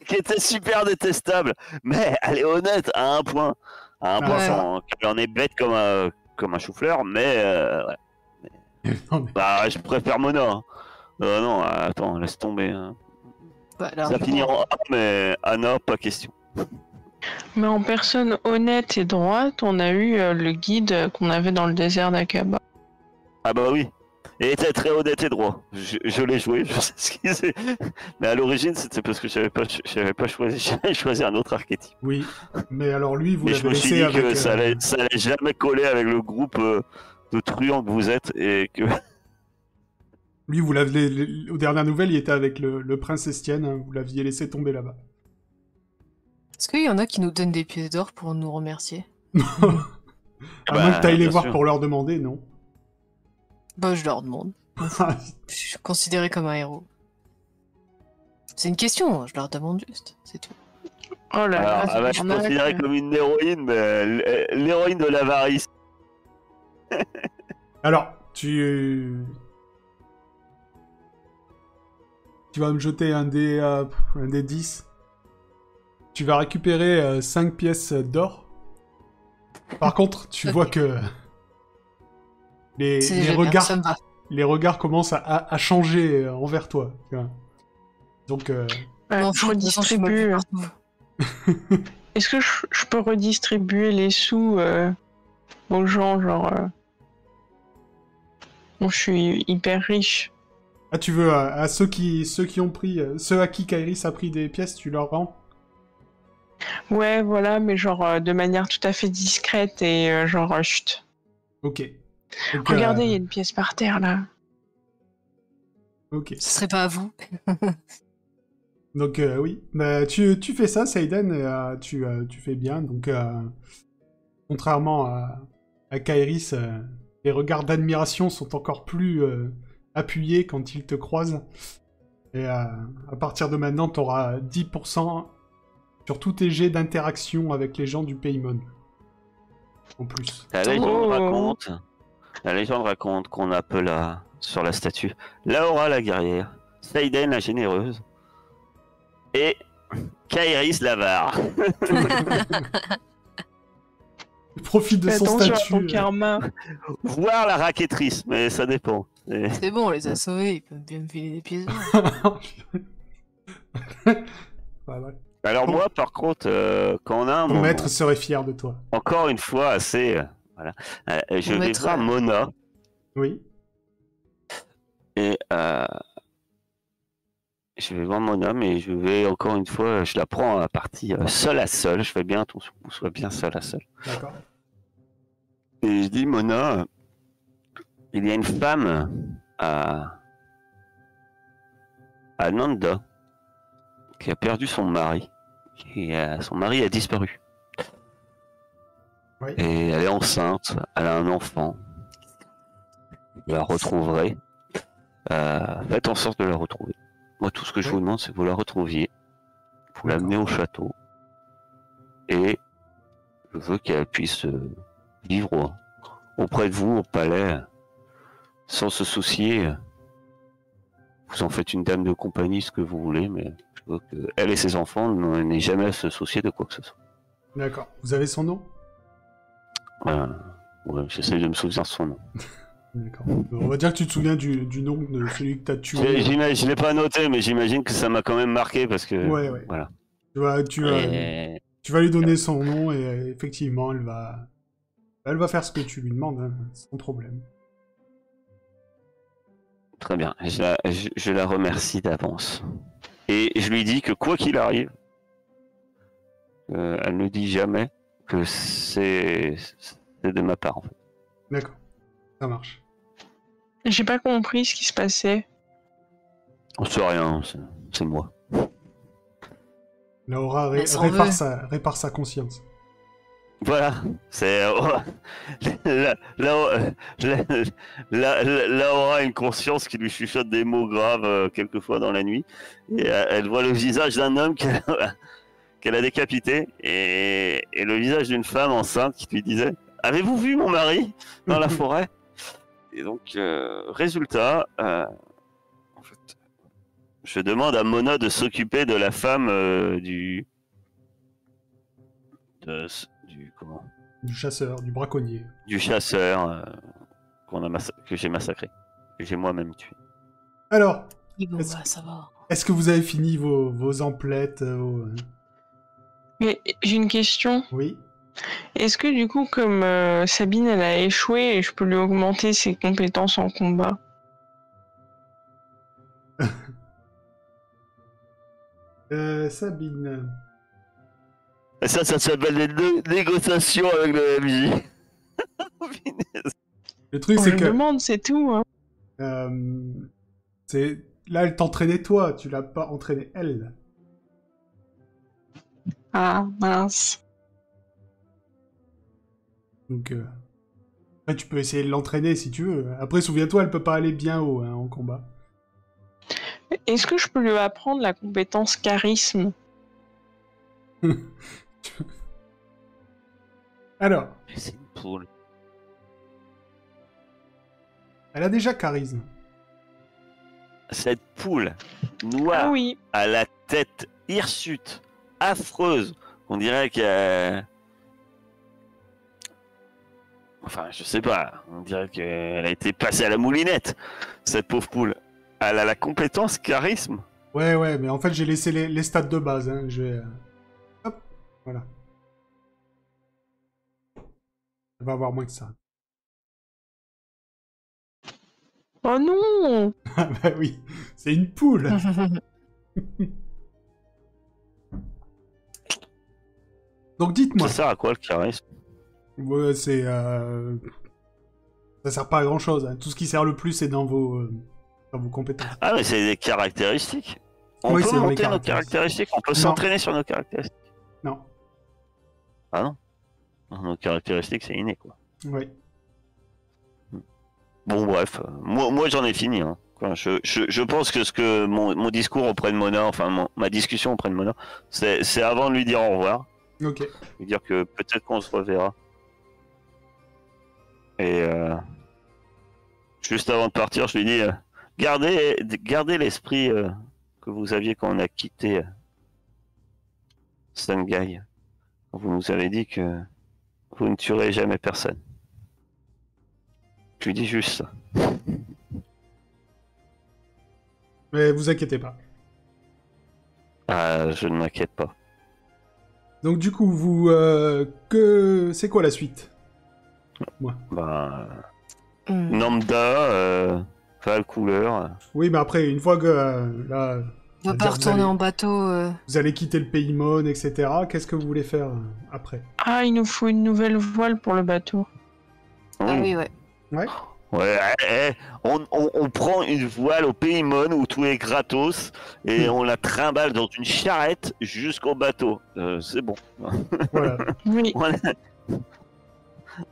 [SPEAKER 3] qui était super détestable. Mais elle est honnête à un point. À un point,
[SPEAKER 2] Ouais.
[SPEAKER 3] elle en est bête comme un chou-fleur, mais. Ouais.
[SPEAKER 1] Non, mais...
[SPEAKER 3] Bah, je préfère Mona. Hein. Non, attends, laisse tomber. Hein.
[SPEAKER 2] Bah, alors,
[SPEAKER 3] Ça finit en A, mais Anna, pas question.
[SPEAKER 4] Mais en personne honnête et droite, on a eu le guide qu'on avait dans le désert d'Akaba.
[SPEAKER 3] Ah bah oui. Et il était très honnête et droit. Je l'ai joué, je sais ce qu'il c'est. Mais à l'origine, c'était parce que j'avais pas choisi, j'avais choisi un autre archétype.
[SPEAKER 1] Oui, mais alors lui, vous
[SPEAKER 3] Mais je
[SPEAKER 1] l'avez
[SPEAKER 3] me suis
[SPEAKER 1] laissé
[SPEAKER 3] dit que
[SPEAKER 1] avec...
[SPEAKER 3] ça allait jamais coller avec le groupe de truands que vous êtes et que.
[SPEAKER 1] Lui, vous l'avez... Aux dernières nouvelles, il était avec le prince Estienne, hein, vous l'aviez laissé tomber là-bas.
[SPEAKER 2] est-ce qu'il y en a qui nous donnent des pièces d'or pour nous remercier?
[SPEAKER 1] À moins que t'ailles les
[SPEAKER 3] bien
[SPEAKER 1] voir
[SPEAKER 3] sûr.
[SPEAKER 1] pour leur demander, non.
[SPEAKER 2] Bah, je leur demande. Je suis considéré comme un héros. C'est une question, je leur demande juste, c'est tout.
[SPEAKER 4] Oh là là,
[SPEAKER 3] Alors, elle va être
[SPEAKER 4] on a-
[SPEAKER 3] considérée comme une héroïne, mais l'héroïne de l'avarice.
[SPEAKER 1] Alors, tu vas me jeter un des 10. Tu vas récupérer 5 pièces d'or. Par contre, tu vois que les
[SPEAKER 2] C'est déjà bien,
[SPEAKER 1] regards,
[SPEAKER 2] ça me va.
[SPEAKER 1] les regards commencent à changer envers toi. Tu vois. Donc,
[SPEAKER 2] Non,
[SPEAKER 4] je
[SPEAKER 2] de toute façon, je suis
[SPEAKER 4] redistribue.
[SPEAKER 2] moquée partout.
[SPEAKER 4] Est-ce que je peux redistribuer les sous aux gens, genre. Bon, je suis hyper riche.
[SPEAKER 1] ah, tu veux à ceux qui ont pris, ceux à qui Kairis a pris des pièces, tu leur rends.
[SPEAKER 4] Ouais, voilà, mais genre de manière tout à fait discrète et genre chut.
[SPEAKER 1] Ok. Donc,
[SPEAKER 4] Regardez, il y a une pièce par terre là.
[SPEAKER 1] Ok.
[SPEAKER 2] Ce serait pas à vous.
[SPEAKER 1] Donc oui, bah, tu fais ça, Seiden, et, tu fais bien. Donc contrairement à Kairis, les regards d'admiration sont encore plus appuyés quand ils te croisent. Et à partir de maintenant, tu auras 10% sur tous tes jets d'interaction avec les gens du Paymon. En plus.
[SPEAKER 3] La légende raconte qu'on appela sur la statue Laura la guerrière, Seiden la généreuse et Kairis l'avare.
[SPEAKER 1] Profite de
[SPEAKER 4] Fais
[SPEAKER 1] son
[SPEAKER 4] attention à
[SPEAKER 1] statut.
[SPEAKER 4] ton karma.
[SPEAKER 3] Voire la raquettrice, mais ça dépend.
[SPEAKER 2] C'est bon, on les a sauvés, ils peuvent bien me filer des pièces d'or.
[SPEAKER 1] Voilà.
[SPEAKER 3] Alors moi, par contre, quand on a un
[SPEAKER 1] Ton
[SPEAKER 3] moment,
[SPEAKER 1] maître serait fier de toi.
[SPEAKER 3] encore une fois assez, voilà, je
[SPEAKER 2] Mon
[SPEAKER 3] vais
[SPEAKER 2] maître,
[SPEAKER 3] voir Mona
[SPEAKER 1] Oui.
[SPEAKER 3] et je je vais voir Mona, mais je vais encore une fois, je la prends à partie seul à seul. Je fais bien attention qu'on soit bien seul à seul.
[SPEAKER 1] D'accord.
[SPEAKER 3] Et je dis, Mona, il y a une femme à Nanda qui a perdu son mari. Son mari a disparu.
[SPEAKER 1] Oui.
[SPEAKER 3] Et elle est enceinte, elle a un enfant. Vous la retrouverez. Faites en sorte de la retrouver. Moi, tout ce que je
[SPEAKER 1] Oui.
[SPEAKER 3] vous demande, c'est que vous la retrouviez. Vous l'amenez au château. Et je veux qu'elle puisse vivre auprès de vous, au palais, sans se soucier. Vous en faites une dame de compagnie, ce que vous voulez, mais je veux qu'elle et ses enfants n'aient jamais à se soucier de quoi que ce soit.
[SPEAKER 1] D'accord. Vous avez son nom?
[SPEAKER 3] Ouais, j'essaie de me souvenir de son nom.
[SPEAKER 1] D'accord. On va dire que tu te souviens du nom de celui que t'as tué.
[SPEAKER 3] Je l'ai pas noté, mais j'imagine que ça m'a quand même marqué parce que.
[SPEAKER 1] Ouais.
[SPEAKER 3] Voilà.
[SPEAKER 1] Tu vas lui donner son nom et effectivement, elle va faire ce que tu lui demandes, hein, sans problème.
[SPEAKER 3] Très bien. Je la remercie d'avance. Et je lui dis que quoi qu'il arrive, elle ne dit jamais que c'est de ma part, en fait.
[SPEAKER 1] D'accord. Ça marche.
[SPEAKER 4] J'ai pas compris ce qui se passait.
[SPEAKER 3] On sait rien, c'est moi.
[SPEAKER 1] Laura
[SPEAKER 2] Elle s'en
[SPEAKER 1] répare sa conscience.
[SPEAKER 3] Voilà, c'est Laura a une conscience qui lui chuchote des mots graves quelquefois dans la nuit, et elle voit le visage d'un homme qu'elle a décapité et le visage d'une femme enceinte qui lui disait « Avez-vous vu mon mari dans la forêt ?» Et donc, résultat, en fait, je demande à Mona de s'occuper de la femme du
[SPEAKER 1] chasseur, du braconnier.
[SPEAKER 3] Du chasseur que j'ai massacré, que j'ai moi-même tué.
[SPEAKER 1] Alors,
[SPEAKER 2] Ça va.
[SPEAKER 1] est-ce que vous avez fini vos emplettes
[SPEAKER 4] Mais j'ai une question.
[SPEAKER 1] Oui.
[SPEAKER 4] Est-ce que du coup, comme Sabine, elle a échoué, je peux lui augmenter ses compétences en combat?
[SPEAKER 1] Sabine.
[SPEAKER 3] Ça s'appelle des négociations avec le MJ.
[SPEAKER 1] Le truc,
[SPEAKER 4] On
[SPEAKER 1] c'est
[SPEAKER 4] le
[SPEAKER 1] que...
[SPEAKER 4] demande, c'est tout. Hein.
[SPEAKER 1] Là, elle t'entraînait toi, tu l'as pas entraîné elle.
[SPEAKER 4] Ah, mince.
[SPEAKER 1] Donc, après, tu peux essayer de l'entraîner si tu veux. Après, souviens-toi, elle peut pas aller bien haut en combat.
[SPEAKER 4] Est-ce que je peux lui apprendre la compétence charisme?
[SPEAKER 1] Alors,
[SPEAKER 3] C'est une poule.
[SPEAKER 1] elle a déjà charisme.
[SPEAKER 3] Cette poule noire
[SPEAKER 4] Ah oui.
[SPEAKER 3] à la tête hirsute, affreuse, on dirait qu'elle... Enfin, je sais pas, on dirait qu'elle a été passée à la moulinette, cette pauvre poule. Elle a la compétence charisme.
[SPEAKER 1] Ouais, mais en fait, j'ai laissé les stats de base. Hein. Je vais... Hop, voilà. Elle va avoir moins que ça.
[SPEAKER 4] Oh non!
[SPEAKER 1] Ah bah oui, c'est une poule. Donc dites-moi.
[SPEAKER 3] Ça sert à quoi le charisme?
[SPEAKER 1] Ouais, c'est... Ça sert pas à grand-chose. Hein. Tout ce qui sert le plus, c'est dans vos compétences.
[SPEAKER 3] Ah mais c'est des caractéristiques. On
[SPEAKER 1] Oui,
[SPEAKER 3] peut
[SPEAKER 1] c'est dans les
[SPEAKER 3] monter nos caractéristiques, on peut s'entraîner sur nos caractéristiques.
[SPEAKER 1] Non.
[SPEAKER 3] Ah non? Nos caractéristiques c'est inné quoi.
[SPEAKER 1] Oui.
[SPEAKER 3] Bon bref, moi j'en ai fini. Hein. Je pense que mon discours auprès de Mona, enfin ma discussion auprès de Mona, c'est avant de lui dire au revoir.
[SPEAKER 1] Ok.
[SPEAKER 3] Lui dire que peut-être qu'on se reverra. Et juste avant de partir, je lui dis gardez l'esprit que vous aviez quand on a quitté Sungai. Vous nous avez dit que vous ne tuerez jamais personne. Je lui dis juste ça.
[SPEAKER 1] Mais vous inquiétez pas.
[SPEAKER 3] Ah, je ne m'inquiète pas.
[SPEAKER 1] Donc du coup, c'est quoi la suite? Moi.
[SPEAKER 3] Bah, Lambda, Val couleur.
[SPEAKER 1] Oui, mais après, une fois que là,
[SPEAKER 2] On va
[SPEAKER 1] C'est-à-dire,
[SPEAKER 2] pas retourner en bateau.
[SPEAKER 1] Vous allez quitter le Paymon, etc. Qu'est-ce que vous voulez faire après?
[SPEAKER 4] Ah, il nous faut une nouvelle voile pour le bateau.
[SPEAKER 2] Ah oui, ouais.
[SPEAKER 1] Ouais.
[SPEAKER 3] Ouais, on prend une voile au Paymon où tout est gratos et on la trimballe dans une charrette jusqu'au bateau. C'est bon.
[SPEAKER 1] Voilà.
[SPEAKER 4] Oui,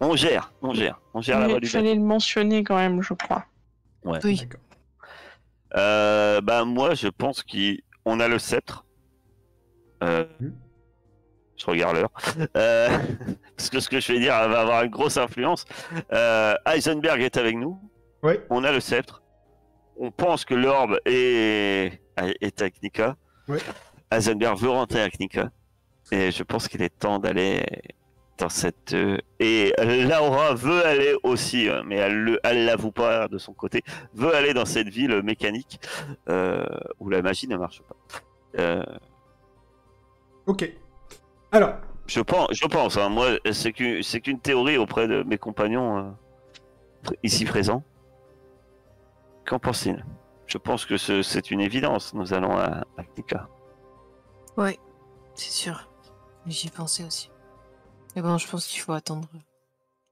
[SPEAKER 3] On gère la voile
[SPEAKER 4] il
[SPEAKER 3] du
[SPEAKER 4] fallait le mentionner quand même, je crois.
[SPEAKER 3] bateau. Ouais.
[SPEAKER 2] Oui.
[SPEAKER 1] D'accord.
[SPEAKER 3] Bah moi je pense qu'on a le sceptre. Je regarde l'heure. Parce que ce que je vais dire va avoir une grosse influence. Heisenberg est avec nous.
[SPEAKER 1] Ouais.
[SPEAKER 3] On a le sceptre. On pense que l'orbe est à Knika.
[SPEAKER 1] Ouais.
[SPEAKER 3] Heisenberg veut rentrer à Knika. Et je pense qu'il est temps d'aller dans cette... Et Laura veut aller aussi, mais elle l'avoue pas de son côté, veut aller dans cette ville mécanique où la magie ne marche pas.
[SPEAKER 1] Ok. Alors,
[SPEAKER 3] Je pense, hein, moi, c'est qu'une théorie auprès de mes compagnons ici présents. Qu'en pense-t-il? Je pense que c'est une évidence. Nous allons à Knika.
[SPEAKER 2] Ouais, c'est sûr. J'y pensais aussi. Mais bon, je pense qu'il faut attendre.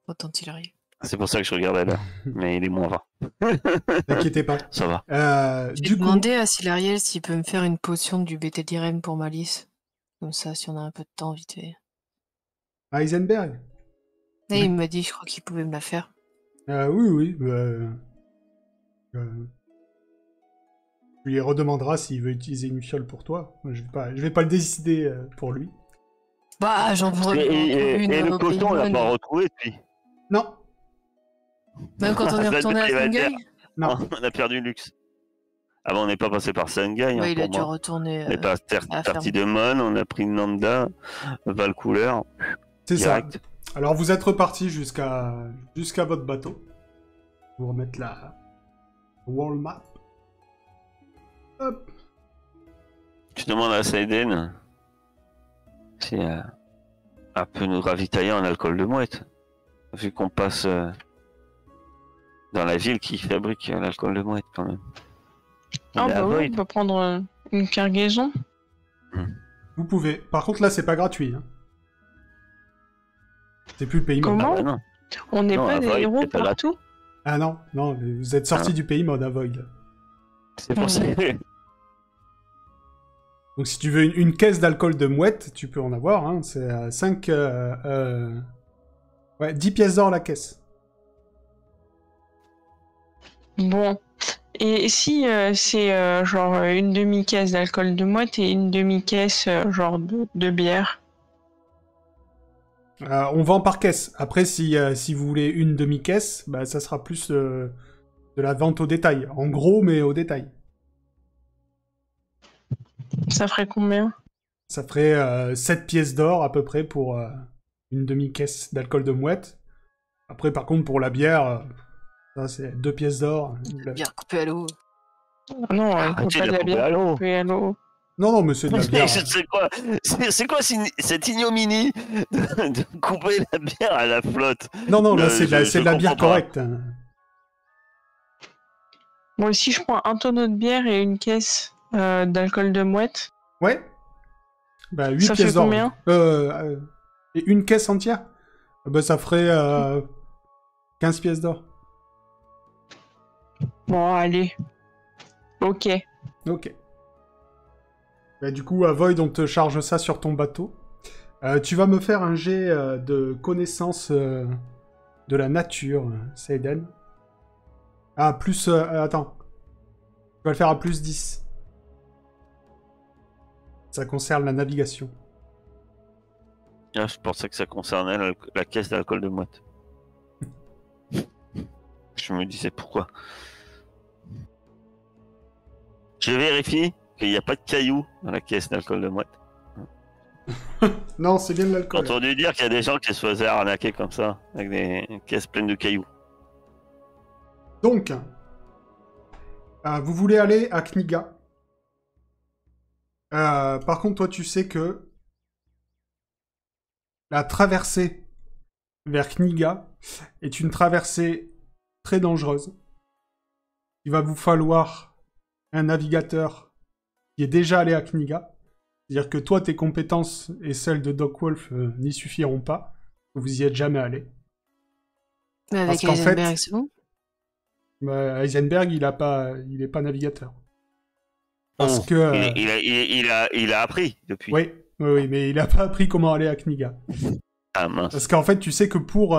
[SPEAKER 2] Autant qu'il arrive.
[SPEAKER 3] C'est pour ça que je regardais l'heure. Mais il est moins 20.
[SPEAKER 1] n'inquiétez pas.
[SPEAKER 3] Ça va.
[SPEAKER 2] J'ai
[SPEAKER 1] Du coup,
[SPEAKER 2] demandé à Silariel s'il peut me faire une potion du bétélirène pour Malice. Comme ça, si on a un peu de temps, vite fait.
[SPEAKER 1] Heisenberg.
[SPEAKER 2] Et
[SPEAKER 1] Oui.
[SPEAKER 2] il m'a dit, je crois qu'il pouvait me la faire.
[SPEAKER 1] Oui. Tu lui redemanderas s'il veut utiliser une fiole pour toi. Je vais pas le décider pour lui.
[SPEAKER 2] Bah, j'en pourrais
[SPEAKER 3] Et
[SPEAKER 2] une
[SPEAKER 3] le
[SPEAKER 2] au
[SPEAKER 3] coton, on l'a
[SPEAKER 2] Paymon.
[SPEAKER 3] pas retrouvé depuis.
[SPEAKER 1] Non.
[SPEAKER 2] Même quand on est retourné à
[SPEAKER 3] Il va
[SPEAKER 2] Shanghai.
[SPEAKER 1] Non.
[SPEAKER 3] On a perdu Lux. Ah bah on n'est pas passé par Shanghai, hein,
[SPEAKER 2] Ouais, il a
[SPEAKER 3] pour
[SPEAKER 2] dû
[SPEAKER 3] moi.
[SPEAKER 2] retourner.
[SPEAKER 3] On est pas
[SPEAKER 2] à la
[SPEAKER 3] parti de Mon, on a pris Nanda, Valcouleur.
[SPEAKER 1] C'est ça.
[SPEAKER 3] Direct.
[SPEAKER 1] Alors vous êtes reparti jusqu'à votre bateau. Vous remettre la world map. Hop.
[SPEAKER 3] Tu demandes à Saiden si elle peut nous ravitailler en alcool de mouette. Vu qu'on passe dans la ville qui fabrique l'alcool de mouette quand même. On
[SPEAKER 4] Ah
[SPEAKER 3] est à
[SPEAKER 4] bah oui,
[SPEAKER 3] Void.
[SPEAKER 4] on peut prendre une cargaison.
[SPEAKER 1] Vous pouvez. Par contre là c'est pas gratuit. Hein. C'est plus le pays mode.
[SPEAKER 4] Comment
[SPEAKER 3] Ah bah non.
[SPEAKER 4] On n'est
[SPEAKER 3] Non,
[SPEAKER 4] pas
[SPEAKER 3] à
[SPEAKER 4] des
[SPEAKER 3] Void,
[SPEAKER 4] héros
[SPEAKER 3] c'est pas
[SPEAKER 4] partout.
[SPEAKER 1] Ah non, vous êtes sorti du pays mode à Void.
[SPEAKER 3] C'est pour ça.
[SPEAKER 1] Donc si tu veux une caisse d'alcool de mouette, tu peux en avoir. Hein. C'est 5... Ouais, 10 pièces d'or la caisse.
[SPEAKER 4] Bon. Et si c'est genre une demi-caisse d'alcool de mouette et une demi-caisse genre de bière?
[SPEAKER 1] On vend par caisse. Après, si vous voulez une demi-caisse, bah, ça sera plus de la vente au détail. En gros, mais au détail.
[SPEAKER 4] Ça ferait combien?
[SPEAKER 1] Ça ferait 7 pièces d'or à peu près pour une demi-caisse d'alcool de mouette. Après, par contre, pour la bière, ça c'est 2 pièces d'or.
[SPEAKER 2] Bien coupé à l'eau.
[SPEAKER 4] Ah non, on
[SPEAKER 3] Arrêtez
[SPEAKER 4] peut pas
[SPEAKER 3] de
[SPEAKER 4] de
[SPEAKER 3] la
[SPEAKER 4] la
[SPEAKER 3] couper
[SPEAKER 4] bière
[SPEAKER 3] à l'eau.
[SPEAKER 4] coupée à l'eau.
[SPEAKER 1] Non, mais c'est de la bière.
[SPEAKER 3] C'est quoi cette ignominie de couper la bière à la flotte?
[SPEAKER 1] Non, là, c'est de
[SPEAKER 3] je
[SPEAKER 1] la bière
[SPEAKER 3] comprends pas.
[SPEAKER 1] correcte. Hein.
[SPEAKER 4] Bon, si je prends un tonneau de bière et une caisse d'alcool de mouette,
[SPEAKER 1] Ouais. Bah, 8
[SPEAKER 4] ça fait
[SPEAKER 1] pièces d'or.
[SPEAKER 4] combien?
[SPEAKER 1] Et une caisse entière? Bah, ça ferait 15 pièces d'or.
[SPEAKER 4] Bon, allez. Ok.
[SPEAKER 1] Ok. Bah, du coup, à Void, on te charge ça sur ton bateau. Tu vas me faire un jet de connaissance de la nature, Seiden. Ah, plus... attends. Tu vas le faire à plus 10. Ça concerne la navigation.
[SPEAKER 3] Ah, je pensais que ça concernait la caisse d'alcool de mouette. Je me disais pourquoi. Je vérifie qu'il n'y a pas de cailloux dans la caisse d'alcool de mouette.
[SPEAKER 1] Non, c'est bien de
[SPEAKER 3] J'ai
[SPEAKER 1] l'alcool.
[SPEAKER 3] entendu dire qu'il y a des gens qui se faisaient arnaquer comme ça, avec des caisses pleines de cailloux.
[SPEAKER 1] Donc, vous voulez aller à Kniga. Par contre, toi, tu sais que la traversée vers Kniga est une traversée très dangereuse. Il va vous falloir un navigateur qui est déjà allé à Kniga. C'est-à-dire que toi, tes compétences et celles de Doc Wolf n'y suffiront pas. Vous y êtes jamais allé.
[SPEAKER 2] Mais avec
[SPEAKER 1] qu'en fait-
[SPEAKER 2] Heisenberg, c'est bon.
[SPEAKER 1] Heisenberg, il est pas navigateur. Parce
[SPEAKER 3] Oh,
[SPEAKER 1] que...
[SPEAKER 3] il a appris depuis.
[SPEAKER 1] Oui, mais il a pas appris comment aller à Kniga.
[SPEAKER 3] Ah mince.
[SPEAKER 1] Parce qu'en fait, tu sais que pour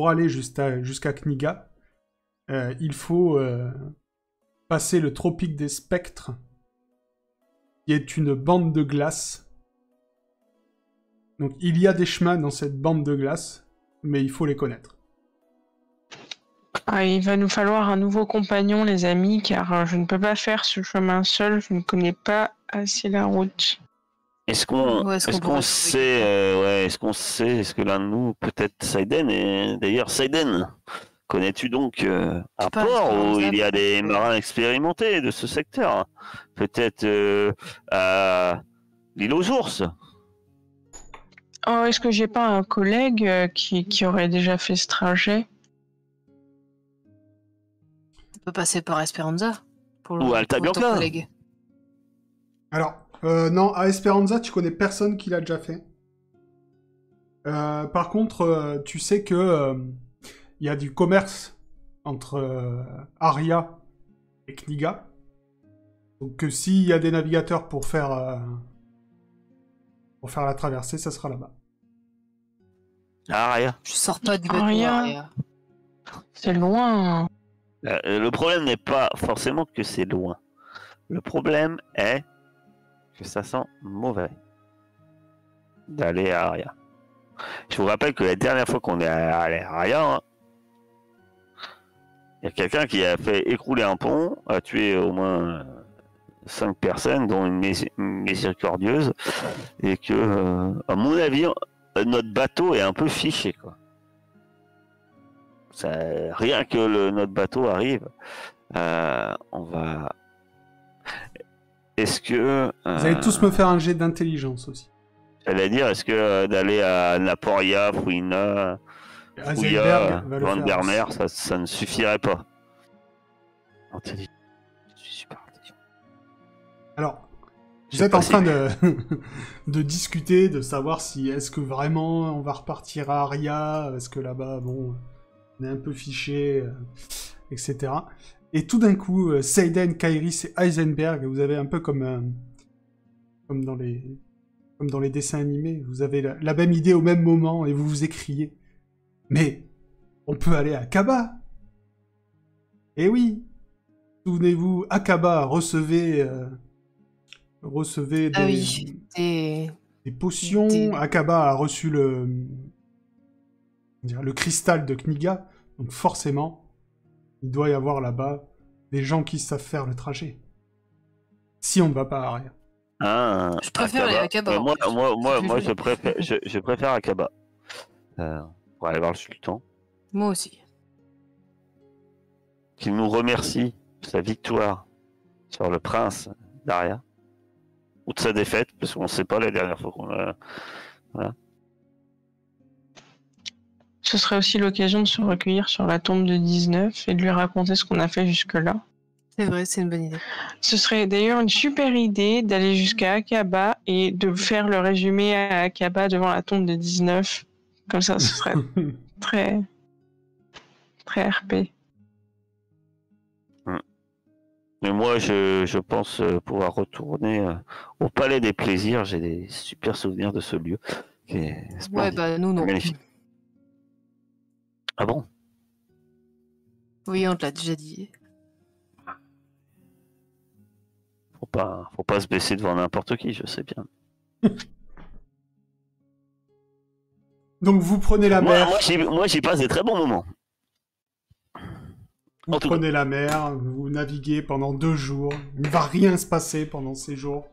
[SPEAKER 1] aller jusqu'à Kniga, il faut passer le tropique des spectres, qui est une bande de glace. Donc il y a des chemins dans cette bande de glace, mais il faut les connaître.
[SPEAKER 4] Ah, il va nous falloir un nouveau compagnon, les amis, car je ne peux pas faire ce chemin seul, je ne connais pas assez la route.
[SPEAKER 3] Est-ce qu'on
[SPEAKER 2] Ouais, est-ce qu'on
[SPEAKER 3] est-ce
[SPEAKER 2] pourrait
[SPEAKER 3] qu'on
[SPEAKER 2] trouver
[SPEAKER 3] sait est-ce que l'un de nous, peut-être Saiden, et d'ailleurs Saiden, connais-tu donc un
[SPEAKER 2] pas,
[SPEAKER 3] port
[SPEAKER 2] c'est pas
[SPEAKER 3] où
[SPEAKER 2] un
[SPEAKER 3] il y a
[SPEAKER 2] zap.
[SPEAKER 3] des marins expérimentés de ce secteur? Peut-être à l'île aux ours?
[SPEAKER 4] Oh, est-ce que j'ai pas un collègue qui aurait déjà fait ce trajet?
[SPEAKER 2] On peut passer par Esperanza. Pour
[SPEAKER 3] Ou Alta
[SPEAKER 2] pour ton
[SPEAKER 3] Bianca.
[SPEAKER 2] collègue.
[SPEAKER 1] Alors, non, à Esperanza, tu connais personne qui l'a déjà fait. Par contre, tu sais que il y a du commerce entre Aria et Kniga. Donc que s'il y a des navigateurs pour faire la traversée, ça sera là-bas.
[SPEAKER 3] Ah, rien.
[SPEAKER 2] Je sors pas du bateau.
[SPEAKER 4] Rien.
[SPEAKER 2] Aria.
[SPEAKER 4] C'est loin.
[SPEAKER 3] Le problème n'est pas forcément que c'est loin. Le problème est que ça sent mauvais d'aller à Aria. Je vous rappelle que la dernière fois qu'on est allé à Aria, il y a quelqu'un qui a fait écrouler un pont, a tué au moins 5 personnes, dont une miséricordieuse, et que, à mon avis, notre bateau est un peu fiché, quoi. Rien que notre bateau arrive, on va... Est-ce que...
[SPEAKER 1] Vous allez tous me faire un jet d'intelligence aussi.
[SPEAKER 3] J'allais dire, est-ce que d'aller à Naporia, Fouina,
[SPEAKER 1] Heisenberg va le faire.
[SPEAKER 3] Vandermeer, ça ne suffirait pas? Intelligent. Je suis super intelligent.
[SPEAKER 1] Alors,
[SPEAKER 3] Je
[SPEAKER 1] vous
[SPEAKER 3] sais
[SPEAKER 1] êtes
[SPEAKER 3] pas
[SPEAKER 1] en
[SPEAKER 3] si-
[SPEAKER 1] train de discuter, de savoir si est-ce que vraiment on va repartir à Aria, est-ce que là-bas, bon, on est un peu fiché, etc. Et tout d'un coup, Seiden, Kairis et Heisenberg, vous avez un peu comme dans les dessins animés, vous avez la même idée au même moment et vous vous écriez. Mais on peut aller à Kaba. Eh oui. Souvenez-vous, Akaba recevait
[SPEAKER 2] Ah oui.
[SPEAKER 1] des potions.
[SPEAKER 2] Des-
[SPEAKER 1] Akaba a reçu le cristal de Kniga. Donc forcément, il doit y avoir là-bas des gens qui savent faire le trajet. Si on ne va pas à Aria.
[SPEAKER 3] Ah,
[SPEAKER 2] Je préfère aller à Akaba,
[SPEAKER 3] Mais
[SPEAKER 2] en
[SPEAKER 3] moi,
[SPEAKER 2] plus.
[SPEAKER 3] moi,
[SPEAKER 2] Je-
[SPEAKER 3] je préfère Akaba. Pour aller voir le sultan.
[SPEAKER 2] Moi aussi.
[SPEAKER 3] Qu'il nous remercie de sa victoire sur le prince d'Aria. Ou de sa défaite, parce qu'on ne sait pas la dernière fois qu'on a...
[SPEAKER 4] Ce serait aussi l'occasion de se recueillir sur la tombe de 19 et de lui raconter ce qu'on a fait jusque-là.
[SPEAKER 2] C'est vrai, c'est une bonne idée.
[SPEAKER 4] Ce serait d'ailleurs une super idée d'aller jusqu'à Akaba et de faire le résumé à Akaba devant la tombe de 19. Comme ça, ce serait très, très RP.
[SPEAKER 3] Mais moi, je pense pouvoir retourner au Palais des Plaisirs. J'ai des super souvenirs de ce lieu. Qui est
[SPEAKER 2] Ouais,
[SPEAKER 3] splendide.
[SPEAKER 2] bah nous non.
[SPEAKER 3] Magnifique. Ah bon?
[SPEAKER 2] Oui, on te l'a déjà dit.
[SPEAKER 3] Faut pas se baisser devant n'importe qui, je sais bien.
[SPEAKER 1] Donc vous prenez la mer.
[SPEAKER 3] Moi, j'y passe des très bons moments.
[SPEAKER 1] Vous
[SPEAKER 3] En tout
[SPEAKER 1] prenez la mer, vous naviguez pendant 2 jours. Il ne va rien se passer pendant ces jours.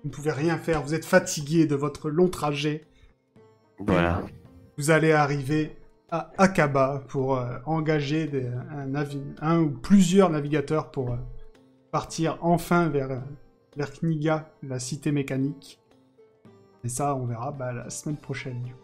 [SPEAKER 1] Vous ne pouvez rien faire. Vous êtes fatigué de votre long trajet.
[SPEAKER 3] Voilà.
[SPEAKER 1] Vous allez arriver à Akaba pour engager un ou plusieurs navigateurs pour partir enfin vers Kniga, la cité mécanique. Et ça, on verra la semaine prochaine. Du coup.